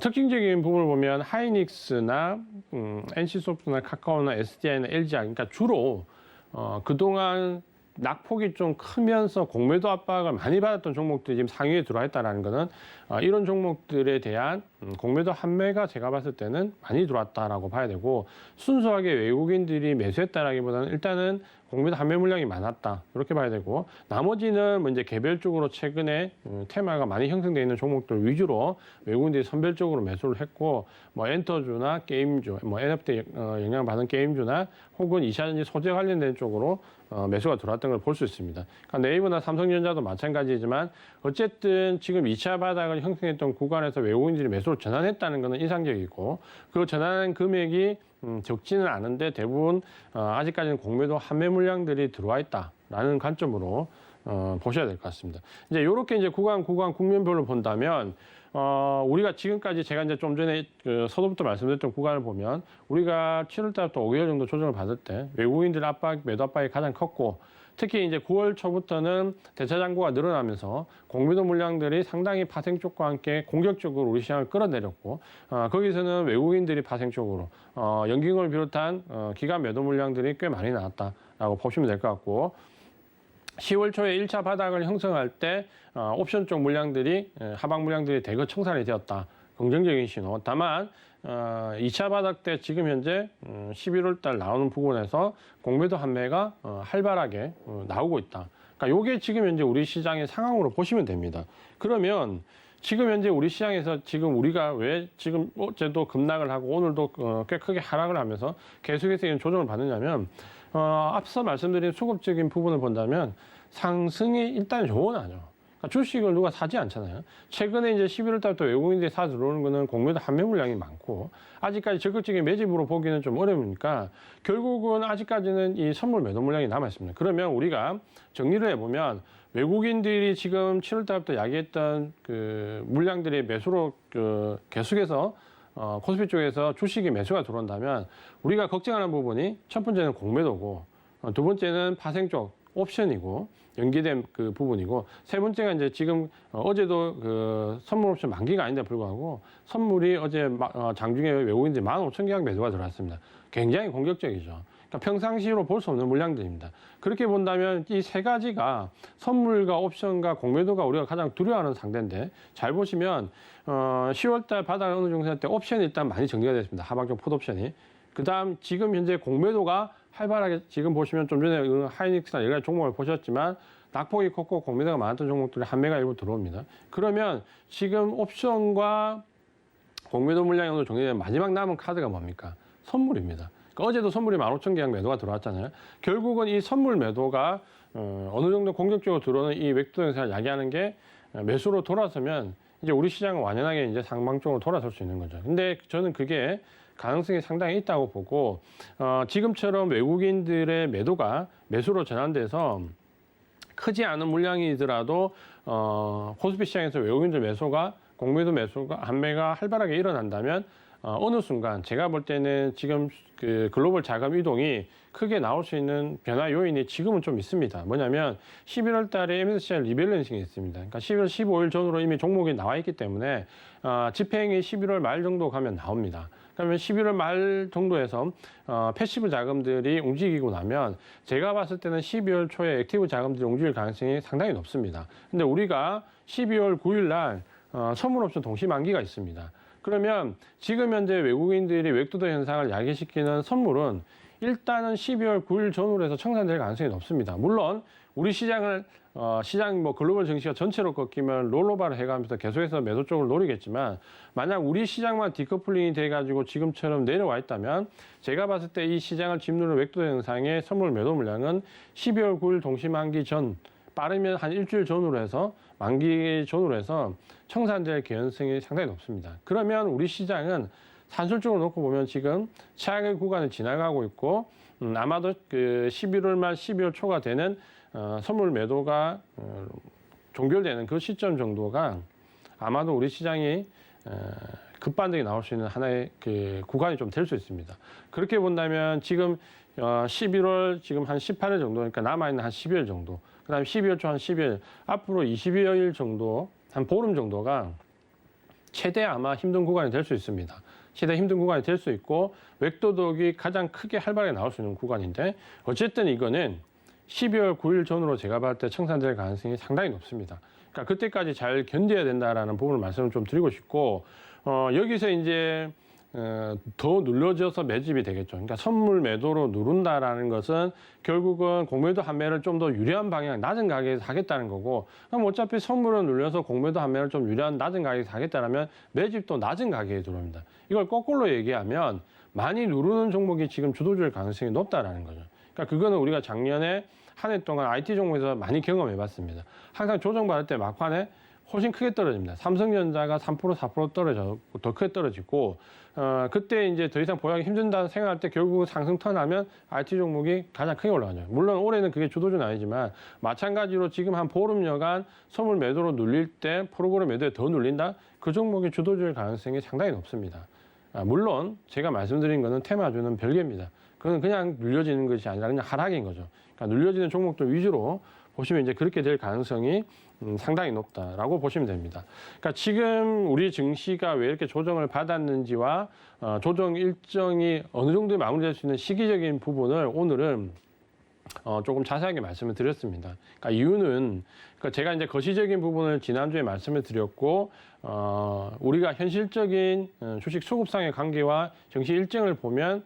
특징적인 부분을 보면 하이닉스나 NC소프트나 카카오나 SDI나 LG약 그러니까 주로 그동안 낙폭이 좀 크면서 공매도 압박을 많이 받았던 종목들이 지금 상위에 들어와 있다는 것은 이런 종목들에 대한 공매도 한매가 제가 봤을 때는 많이 들어왔다라고 봐야 되고 순수하게 외국인들이 매수했다라기보다는 일단은 공매도 한매 물량이 많았다 이렇게 봐야 되고 나머지는 뭐 이제 개별적으로 최근에 테마가 많이 형성되어 있는 종목들 위주로 외국인들이 선별적으로 매수를 했고 뭐 엔터주나 게임주, 뭐 NFT 영향받은 게임주나 혹은 2차전지 소재 관련된 쪽으로 매수가 들어왔던 걸 볼 수 있습니다. 그러니까 네이버나 삼성전자도 마찬가지지만 어쨌든 지금 2차 바닥을 형성했던 구간에서 외국인들이 매수를 전환했다는 것은 인상적이고 그 전환한 금액이 적지는 않은데 대부분 아직까지는 공매도 한매 물량들이 들어와 있다라는 관점으로 보셔야 될 것 같습니다. 이제 이렇게 이제 구간 국면별로 본다면 우리가 지금까지 제가 이제 좀 전에 그 서두부터 말씀드렸던 구간을 보면 우리가 7월 달부터 5개월 정도 조정을 받을 때 외국인들 압박, 매도 압박이 가장 컸고 특히 이제 9월 초부터는 대차 잔고가 늘어나면서 공매도 물량들이 상당히 파생 쪽과 함께 공격적으로 우리 시장을 끌어내렸고 거기서는 외국인들이 파생 쪽으로 연기금을 비롯한 기간 매도 물량들이 꽤 많이 나왔다라고 보시면 될 것 같고 10월 초에 1차 바닥을 형성할 때 옵션 쪽 물량들이 하방 물량들이 대거 청산이 되었다. 긍정적인 신호. 다만 2차 바닥 때 지금 현재 11월 달 나오는 부분에서 공매도 판매가 활발하게 나오고 있다. 그러니까 이게 지금 현재 우리 시장의 상황으로 보시면 됩니다. 그러면 지금 현재 우리 시장에서 지금 우리가 왜 지금 어제도 급락을 하고 오늘도 꽤 크게 하락을 하면서 계속해서 이런 조정을 받느냐면 앞서 말씀드린 수급적인 부분을 본다면 상승이 일단 요원하죠. 그러니까 주식을 누가 사지 않잖아요. 최근에 이제 11월 달부터 외국인들이 사 들어오는 거는 공매도 판매 물량이 많고 아직까지 적극적인 매집으로 보기는 좀 어려우니까 결국은 아직까지는 이 선물 매도 물량이 남아 있습니다. 그러면 우리가 정리를 해보면 외국인들이 지금 7월 달부터 야기했던 그 물량들이 매수로 계속해서 코스피 쪽에서 주식이 매수가 들어온다면 우리가 걱정하는 부분이 첫 번째는 공매도고 두 번째는 파생 쪽 옵션이고 연기된 그 부분이고 세 번째가 이제 지금 어제도 그 선물 옵션 만기가 아닌데 불구하고 선물이 어제 장중에 외국인들이 15,000계약 매도가 들어왔습니다. 굉장히 공격적이죠. 그러니까 평상시로 볼 수 없는 물량들입니다. 그렇게 본다면 이 세 가지가 선물과 옵션과 공매도가 우리가 가장 두려워하는 상대인데 잘 보시면 10월달 바닥 어느 정도 할 때 옵션이 일단 많이 정리가 됐습니다. 하방적 풋 옵션이. 그다음 지금 현재 공매도가 활발하게 지금 보시면 좀 전에 하이닉스나 여러 가지 종목을 보셨지만 낙폭이 컸고 공매도가 많았던 종목들이 한매가 일부 들어옵니다. 그러면 지금 옵션과 공매도 물량이 어느 정리된 마지막 남은 카드가 뭡니까? 선물입니다. 그러니까 어제도 선물이 15,000계약 매도가 들어왔잖아요. 결국은 이 선물 매도가 어느 정도 공격적으로 들어오는 이 웹툰 영상을 야기하는 게 매수로 돌아서면 이제 우리 시장은 완연하게 이제 상방적으로 돌아설 수 있는 거죠. 근데 저는 그게 가능성이 상당히 있다고 보고 지금처럼 외국인들의 매도가 매수로 전환돼서 크지 않은 물량이더라도 코스피 시장에서 외국인들 매수가 공매도 매수가 한매가 활발하게 일어난다면 어느 순간 제가 볼 때는 지금 그 글로벌 자금 이동이 크게 나올 수 있는 변화 요인이 지금은 좀 있습니다. 뭐냐면 11월 달에 MSCI 리밸런싱이 있습니다. 그러니까 11월 15일 전으로 이미 종목이 나와 있기 때문에 집행이 11월 말 정도 가면 나옵니다. 그러면 11월 말 정도에서 패시브 자금들이 움직이고 나면 제가 봤을 때는 12월 초에 액티브 자금들이 움직일 가능성이 상당히 높습니다. 근데 우리가 12월 9일 날 선물 옵션 동시 만기가 있습니다. 그러면 지금 현재 외국인들이 웹투더 현상을 야기시키는 선물은 일단은 12월 9일 전후로 해서 청산될 가능성이 높습니다. 물론 우리 시장을 시장 뭐 글로벌 증시가 전체로 꺾이면 롤오버를 해가면서 계속해서 매도 쪽을 노리겠지만 만약 우리 시장만 디커플링이 돼가지고 지금처럼 내려와 있다면 제가 봤을 때 이 시장을 짓누르는 웹투더 현상의 선물 매도 물량은 12월 9일 동시 만기 전 빠르면 한 일주일 전후로 해서 만기 전후로 해서 청산될 개연성이 상당히 높습니다. 그러면 우리 시장은 산술적으로 놓고 보면 지금 최악의 구간을 지나가고 있고 아마도 그 11월 말 12월 초가 되는 선물 매도가 종결되는 그 시점 정도가 아마도 우리 시장이 급반등이 나올 수 있는 하나의 그 구간이 좀 될 수 있습니다. 그렇게 본다면 지금 11월 지금 한 18일 정도, 그러니까 남아있는 한 10일 정도, 그 다음에 12월 초 한 10일, 앞으로 20여일 정도, 한 보름 정도가 최대 아마 힘든 구간이 될 수 있습니다. 최대 힘든 구간이 될 수 있고, 웹도덕이 가장 크게 활발하게 나올 수 있는 구간인데, 어쨌든 이거는 12월 9일 전으로 제가 봤을 때 청산될 가능성이 상당히 높습니다. 그러니까 그때까지 잘 견뎌야 된다라는 부분을 말씀을 좀 드리고 싶고, 여기서 이제 더 눌러져서 매집이 되겠죠. 그러니까 선물 매도로 누른다라는 것은 결국은 공매도 한매를 좀 더 유리한 방향, 낮은 가격에서 하겠다는 거고, 그럼 어차피 선물을 눌려서 공매도 한매를 좀 유리한 낮은 가격에서 하겠다라면 매집도 낮은 가격에 들어옵니다. 이걸 거꾸로 얘기하면 많이 누르는 종목이 지금 주도주일 가능성이 높다라는 거죠. 그러니까 그거는 우리가 작년에 한 해 동안 IT 종목에서 많이 경험해 봤습니다. 항상 조정받을 때 막판에 훨씬 크게 떨어집니다. 삼성전자가 3%, 4% 떨어져, 더 크게 떨어지고, 그때 이제 더 이상 보유하기 힘든다는 생각할 때 결국 상승 턴하면 IT 종목이 가장 크게 올라가죠. 물론 올해는 그게 주도주는 아니지만, 마찬가지로 지금 한 보름여간 선물 매도로 눌릴 때 프로그램 매도에 더 눌린다? 그 종목이 주도주일 가능성이 상당히 높습니다. 물론 제가 말씀드린 거는 테마주는 별개입니다. 그건 그냥 눌려지는 것이 아니라 그냥 하락인 거죠. 그러니까 눌려지는 종목들 위주로 보시면 이제 그렇게 될 가능성이 상당히 높다라고 보시면 됩니다. 그러니까 지금 우리 증시가 왜 이렇게 조정을 받았는지와 조정 일정이 어느 정도 마무리될 수 있는 시기적인 부분을 오늘은 조금 자세하게 말씀을 드렸습니다. 그러니까 이유는 제가 이제 거시적인 부분을 지난주에 말씀을 드렸고 우리가 현실적인 주식 수급상의 관계와 정시 일정을 보면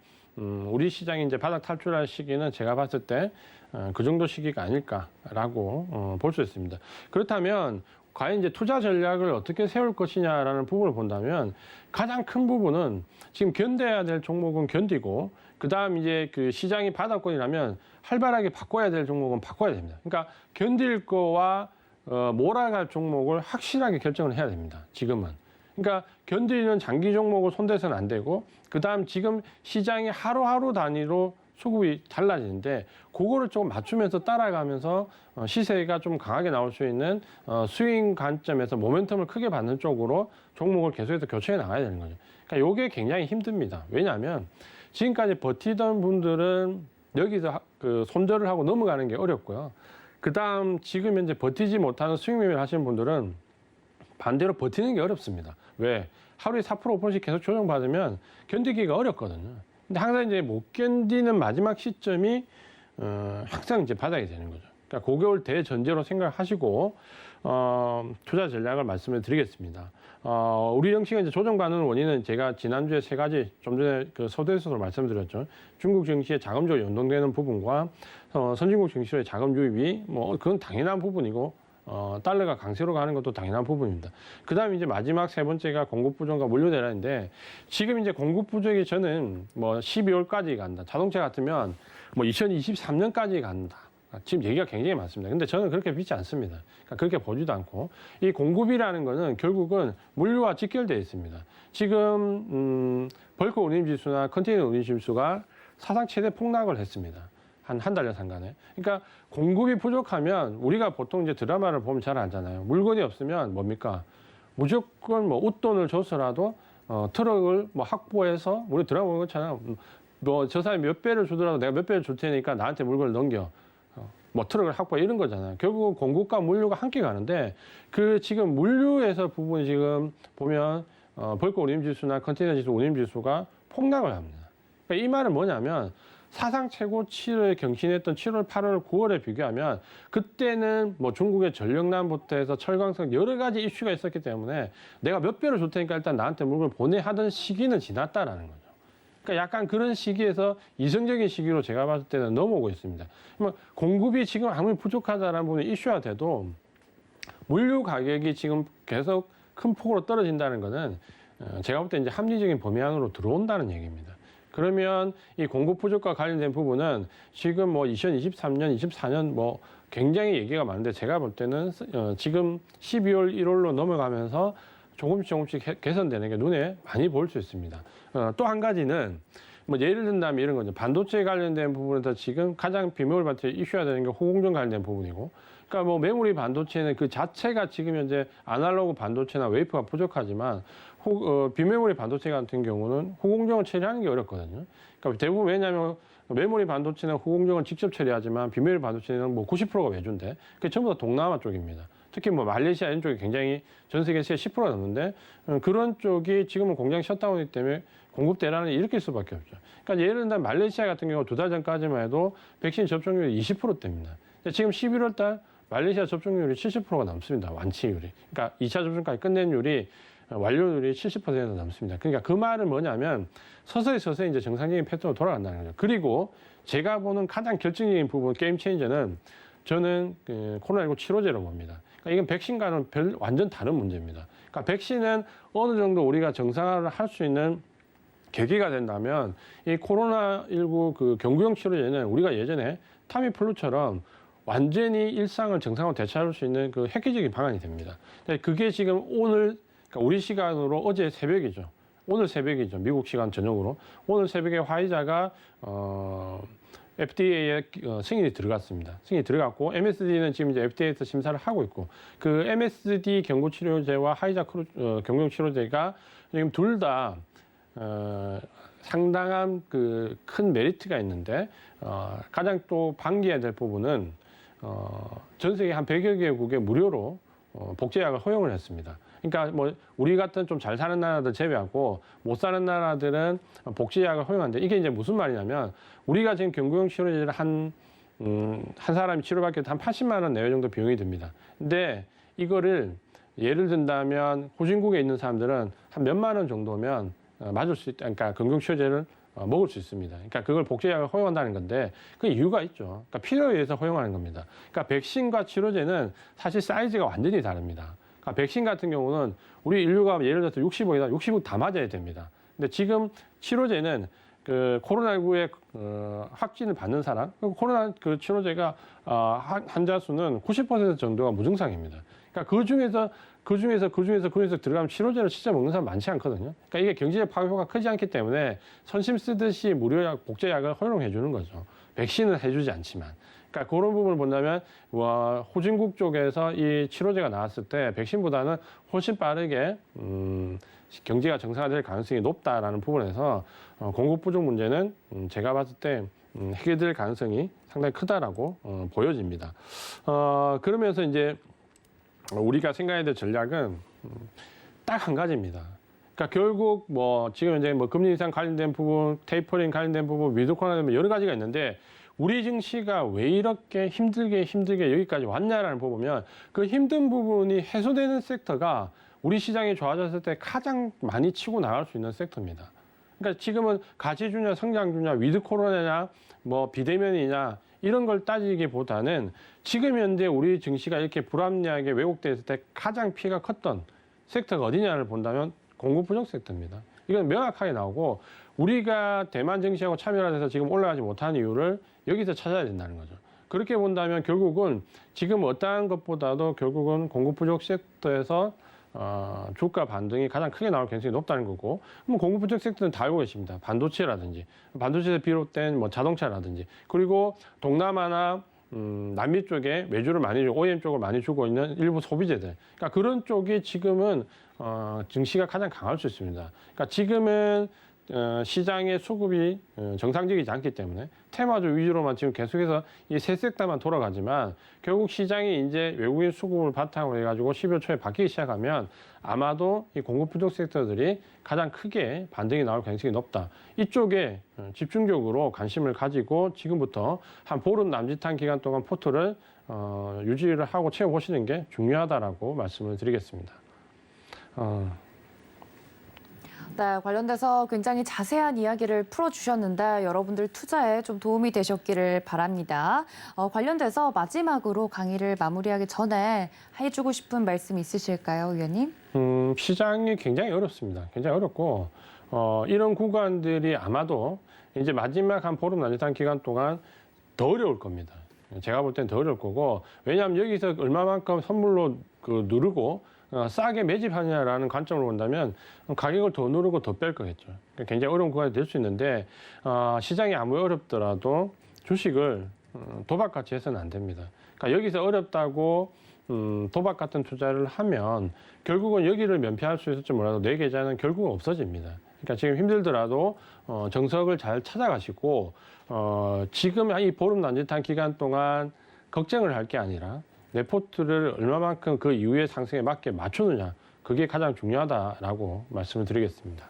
우리 시장이 이제 바닥 탈출할 시기는 제가 봤을 때 그 정도 시기가 아닐까라고 볼 수 있습니다. 그렇다면 과연 이제 투자 전략을 어떻게 세울 것이냐라는 부분을 본다면 가장 큰 부분은 지금 견뎌야 될 종목은 견디고 그다음 이제 그 시장이 바닥권이라면 활발하게 바꿔야 될 종목은 바꿔야 됩니다. 그러니까 견딜 거와 몰아갈 종목을 확실하게 결정을 해야 됩니다. 지금은. 그러니까 견디는 장기 종목을 손대서는 안 되고 그다음 지금 시장이 하루하루 단위로 수급이 달라지는데 그거를 조금 맞추면서 따라가면서 시세가 좀 강하게 나올 수 있는 스윙 관점에서 모멘텀을 크게 받는 쪽으로 종목을 계속해서 교체해 나가야 되는 거죠. 그러니까 이게 굉장히 힘듭니다. 왜냐하면 지금까지 버티던 분들은 여기서 그 손절을 하고 넘어가는 게 어렵고요. 그다음 지금 현재 버티지 못하는 스윙 매매를 하시는 분들은 반대로 버티는 게 어렵습니다. 왜? 하루에 4%, 5%씩 계속 조정받으면 견디기가 어렵거든요. 근데 항상 이제 못 견디는 마지막 시점이 항상 이제 바닥이 되는 거죠. 그러니까 그걸 대전제로 생각하시고 투자 전략을 말씀을 드리겠습니다. 우리 증시가 이제 조정받는 원인은 제가 지난주에 세 가지 좀 전에 그 서두에서도 말씀드렸죠. 중국 증시의 자금적으로 연동되는 부분과 선진국 증시의 자금 유입이 뭐 그건 당연한 부분이고 달러가 강세로 가는 것도 당연한 부분입니다. 그 다음에 이제 마지막 세 번째가 공급 부족과 물류 대란인데 지금 이제 공급 부족이 저는 뭐 12월까지 간다. 자동차 같으면 뭐 2023년까지 간다. 지금 얘기가 굉장히 많습니다. 근데 저는 그렇게 믿지 않습니다. 그러니까 그렇게 보지도 않고 이 공급이라는 거는 결국은 물류와 직결되어 있습니다. 지금 벌크 운임 지수나 컨테이너 운임 지수가 사상 최대 폭락을 했습니다. 한 달 여상간에. 그러니까 공급이 부족하면 우리가 보통 이제 드라마를 보면 잘 알잖아요. 물건이 없으면 뭡니까? 무조건 뭐 웃돈을 줘서라도 트럭을 뭐 확보해서 우리 드라마 보는 것처럼 뭐 저 사람이 몇 배를 주더라도 내가 몇 배를 줄 테니까 나한테 물건을 넘겨. 뭐 트럭을 확보해 이런 거잖아요. 결국은 공급과 물류가 함께 가는데 그 지금 물류에서 부분이 지금 보면 벌크 운임 지수나 컨테이너 지수 운임 지수가 폭락을 합니다. 그러니까 이 말은 뭐냐면 사상 최고치를 경신했던 7월, 8월, 9월에 비교하면 그때는 뭐 중국의 전력난부터 해서 철강성 여러 가지 이슈가 있었기 때문에 내가 몇 배를 줄 테니까 일단 나한테 물건을 보내 하던 시기는 지났다라는 거죠. 그러니까 약간 그런 시기에서 이성적인 시기로 제가 봤을 때는 넘어오고 있습니다. 공급이 지금 아무리 부족하다라는 부분이 이슈화 돼도 물류 가격이 지금 계속 큰 폭으로 떨어진다는 거는 제가 볼 때 이제 합리적인 범위 안으로 들어온다는 얘기입니다. 그러면 이 공급 부족과 관련된 부분은 지금 뭐 2023년, 24년 뭐 굉장히 얘기가 많은데 제가 볼 때는 지금 12월, 1월로 넘어가면서 조금씩 개선되는 게 눈에 많이 보일 수 있습니다. 또 한 가지는 뭐 예를 든다면 이런 거죠. 반도체 관련된 부분에서 지금 가장 비메모리 반도체 이슈가 되는 게 호공정 관련된 부분이고 그러니까 뭐 메모리 반도체는 그 자체가 지금 현재 아날로그 반도체나 웨이퍼가 부족하지만 비메모리 반도체 같은 경우는 호공정을 처리하는 게 어렵거든요. 그러니까 대부분 왜냐하면 메모리 반도체나 호공정을 직접 처리하지만 비메모리 반도체는 뭐 90%가 외주인데 그게 전부 다 동남아 쪽입니다. 특히 뭐 말레이시아 이런 쪽이 굉장히 전 세계 시의 10%가 넘는데 그런 쪽이 지금은 공장 셧다운이기 때문에 공급 대란을 일으킬 수밖에 없죠. 그러니까 예를 들면 말레이시아 같은 경우 2달 전까지만 해도 백신 접종률이 20%대입니다. 지금 11월 달 말레이시아 접종률이 70%가 넘습니다. 완치율이. 그러니까 2차 접종까지 끝낸 율이 완료율이 70% 넘습니다. 그러니까 그 말은 뭐냐면 서서히 이제 정상적인 패턴으로 돌아간다는 거죠. 그리고 제가 보는 가장 결정적인 부분, 게임 체인저는 저는 코로나19 치료제로 봅니다. 그러니까 이건 백신과는 완전 다른 문제입니다. 그러니까 백신은 어느 정도 우리가 정상화를 할 수 있는 계기가 된다면 이 코로나19 그 경구용 치료제는 우리가 예전에 타미플루처럼 완전히 일상을 정상화로 대체할 수 있는 그 획기적인 방안이 됩니다. 그게 지금 오늘 그러니까 우리 시간으로 어제 새벽이죠. 오늘 새벽이죠. 미국 시간 저녁으로. 오늘 새벽에 화이자가 FDA에 승인이 들어갔습니다. 승인이 들어갔고 MSD는 지금 이제 FDA에서 심사를 하고 있고 그 MSD 경구치료제와 화이자 경구용 치료제가 지금 둘 다 상당한 그 큰 메리트가 있는데 가장 또 방기해야 될 부분은 전 세계 한 100여 개국에 무료로 복제약을 허용을 했습니다. 그러니까 뭐 우리 같은 좀 잘 사는 나라들 제외하고 못 사는 나라들은 복제약을 허용하는데 이게 이제 무슨 말이냐면 우리가 지금 경구용 치료제를 한 사람이 치료받기 위해 한 80만 원 내외 정도 비용이 듭니다. 근데 이거를 예를 든다면 후진국에 있는 사람들은 한 몇만 원 정도면 맞을 수 있다. 그러니까 경구용 치료제를 먹을 수 있습니다. 그러니까 그걸 복제약을 허용한다는 건데 그 이유가 있죠. 그러니까 필요에 의해서 허용하는 겁니다. 그러니까 백신과 치료제는 사실 사이즈가 완전히 다릅니다. 그러니까 백신 같은 경우는 우리 인류가 예를 들어서 60억이다. 60억 다 맞아야 됩니다. 근데 지금 치료제는 그 코로나19에 확진을 받는 사람, 코로나 그 치료제가 환자 수는 90% 정도가 무증상입니다. 그러니까 그 중에서 들어가면 치료제를 진짜 먹는 사람 많지 않거든요. 그러니까 이게 경제적 파급효과가 크지 않기 때문에 선심 쓰듯이 무료약, 복제약을 허용해 주는 거죠. 백신은 해주지 않지만. 그러니까 그런 부분을 본다면 후진국 쪽에서 이 치료제가 나왔을 때 백신보다는 훨씬 빠르게 경제가 정상화될 가능성이 높다라는 부분에서 공급 부족 문제는 제가 봤을 때 해결될 가능성이 상당히 크다라고 보여집니다. 그러면서 이제 우리가 생각해야 될 전략은 딱 한 가지입니다. 그러니까 결국 뭐 지금 이제 뭐 금리 인상 관련된 부분, 테이퍼링 관련된 부분, 위드 코로나 관련된 여러 가지가 있는데 우리 증시가 왜 이렇게 힘들게 여기까지 왔냐라는 거 보면 그 힘든 부분이 해소되는 섹터가 우리 시장이 좋아졌을 때 가장 많이 치고 나갈 수 있는 섹터입니다. 그러니까 지금은 가치주냐, 성장주냐, 위드 코로나냐, 뭐 비대면이냐 이런 걸 따지기보다는 지금 현재 우리 증시가 이렇게 불합리하게 왜곡됐을 때 가장 피해가 컸던 섹터가 어디냐를 본다면 공급 부족 섹터입니다. 이건 명확하게 나오고 우리가 대만 증시하고 차별화돼서 지금 올라가지 못하는 이유를 여기서 찾아야 된다는 거죠. 그렇게 본다면 결국은 지금 어떠한 것보다도 결국은 공급 부족 섹터에서 주가 반등이 가장 크게 나올 가능성이 높다는 거고, 그럼 공급 부족 섹터는 다 알고 계십니다. 반도체라든지, 반도체에서 비롯된 뭐 자동차라든지, 그리고 동남아나 남미 쪽에 외주를 많이 주고 OEM 쪽을 많이 주고 있는 일부 소비재들. 그러니까 그런 쪽이 지금은 증시가 가장 강할 수 있습니다. 그러니까 지금은 시장의 수급이 정상적이지 않기 때문에 테마주 위주로만 지금 계속해서 이 세 섹터만 돌아가지만 결국 시장이 이제 외국인 수급을 바탕으로 해가지고 12월 초에 바뀌기 시작하면 아마도 이 공급 부족 섹터들이 가장 크게 반등이 나올 가능성이 높다. 이쪽에 집중적으로 관심을 가지고 지금부터 한 보름 남짓한 기간 동안 포트를 유지를 하고 채워보시는 게 중요하다라고 말씀을 드리겠습니다. 네, 관련돼서 굉장히 자세한 이야기를 풀어주셨는데 여러분들 투자에 좀 도움이 되셨기를 바랍니다. 관련돼서 마지막으로 강의를 마무리하기 전에 해주고 싶은 말씀 있으실까요, 위원님? 시장이 굉장히 어렵습니다. 굉장히 어렵고 이런 구간들이 아마도 이제 마지막 한 보름 남짓한 기간 동안 더 어려울 겁니다. 제가 볼 땐 더 어려울 거고, 왜냐하면 여기서 얼마만큼 선물로 누르고 싸게 매집하냐라는 관점으로 본다면 가격을 더 누르고 더 뺄 거겠죠. 굉장히 어려운 구간이 될 수 있는데 시장이 아무리 어렵더라도 주식을 도박같이 해서는 안 됩니다. 그러니까 여기서 어렵다고 도박 같은 투자를 하면 결국은 여기를 면피할 수 있을지 몰라도 내 계좌는 결국은 없어집니다. 그러니까 지금 힘들더라도 정석을 잘 찾아가시고 지금 이 보름 남짓한 기간 동안 걱정을 할 게 아니라 내 포트를 얼마만큼 그 이후의 상승에 맞게 맞추느냐, 그게 가장 중요하다라고 말씀을 드리겠습니다.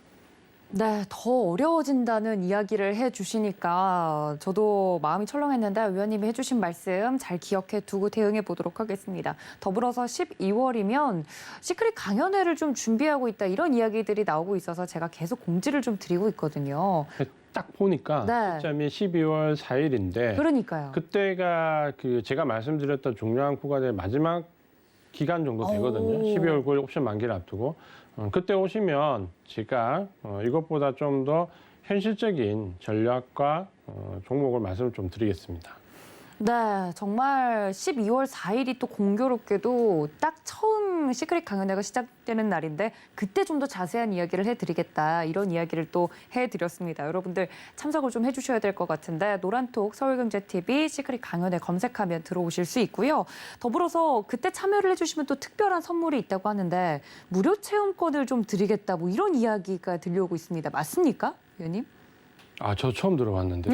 네, 더 어려워진다는 이야기를 해주시니까 저도 마음이 철렁했는데 위원님이 해주신 말씀 잘 기억해 두고 대응해 보도록 하겠습니다. 더불어서 12월이면 시크릿 강연회를 좀 준비하고 있다 이런 이야기들이 나오고 있어서 제가 계속 공지를 좀 드리고 있거든요. 딱 보니까 네. 시점이 12월 4일인데 그러니까요. 그때가 그 제가 말씀드렸던 중요한 구간의 마지막 기간 정도 되거든요. 12월 9일 옵션 만기를 앞두고 그때 오시면 제가 이것보다 좀 더 현실적인 전략과 종목을 말씀을 좀 드리겠습니다. 네, 정말 12월 4일이 또 공교롭게도 딱 처음 시크릿 강연회가 시작되는 날인데 그때 좀 더 자세한 이야기를 해드리겠다 이런 이야기를 또 해드렸습니다. 여러분들 참석을 좀 해주셔야 될 것 같은데 노란톡 서울경제TV 시크릿 강연회 검색하면 들어오실 수 있고요. 더불어서 그때 참여를 해주시면 또 특별한 선물이 있다고 하는데 무료 체험권을 좀 드리겠다 뭐 이런 이야기가 들려오고 있습니다. 맞습니까, 위원님? 저 처음 들어봤는데.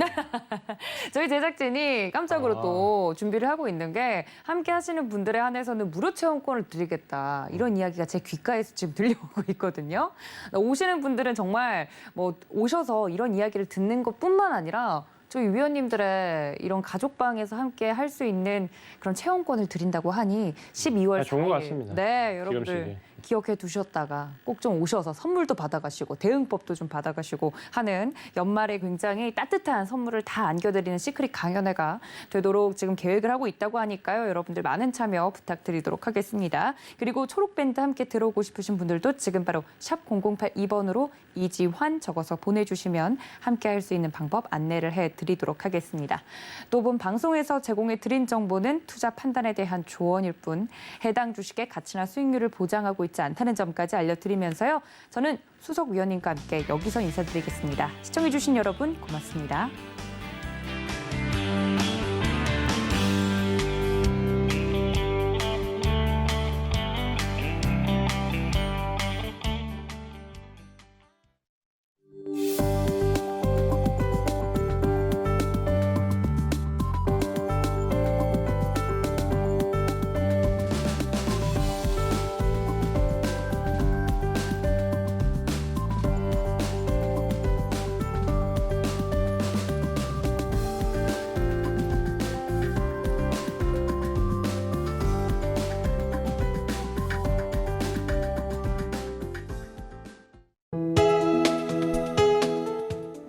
저희 제작진이 깜짝으로 또 준비를 하고 있는 게 함께 하시는 분들에 한해서는 무료 체험권을 드리겠다. 이런 이야기가 제 귓가에서 지금 들려오고 있거든요. 오시는 분들은 정말 뭐 오셔서 이런 이야기를 듣는 것뿐만 아니라 저희 위원님들의 이런 가족방에서 함께 할 수 있는 그런 체험권을 드린다고 하니 12월 좋은 4일. 것 같습니다. 네, 여러분들 기념식이. 기억해 두셨다가 꼭 좀 오셔서 선물도 받아가시고 대응법도 좀 받아가시고 하는 연말에 굉장히 따뜻한 선물을 다 안겨드리는 시크릿 강연회가 되도록 지금 계획을 하고 있다고 하니까요. 여러분들 많은 참여 부탁드리도록 하겠습니다. 그리고 초록밴드 함께 들어오고 싶으신 분들도 지금 바로 샵 0082번으로 이지환 적어서 보내주시면 함께 할 수 있는 방법 안내를 해드리도록 하겠습니다. 또 본 방송에서 제공해 드린 정보는 투자 판단에 대한 조언일 뿐 해당 주식의 가치나 수익률을 보장하고 있지 않다는 점까지 알려드리면서요. 저는 수석 위원님과 함께 여기서 인사드리겠습니다. 시청해주신 여러분 고맙습니다.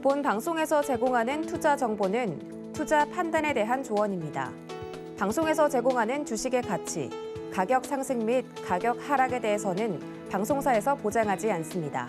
본 방송에서 제공하는 투자 정보는 투자 판단에 대한 조언입니다. 방송에서 제공하는 주식의 가치, 가격 상승 및 가격 하락에 대해서는 방송사에서 보장하지 않습니다.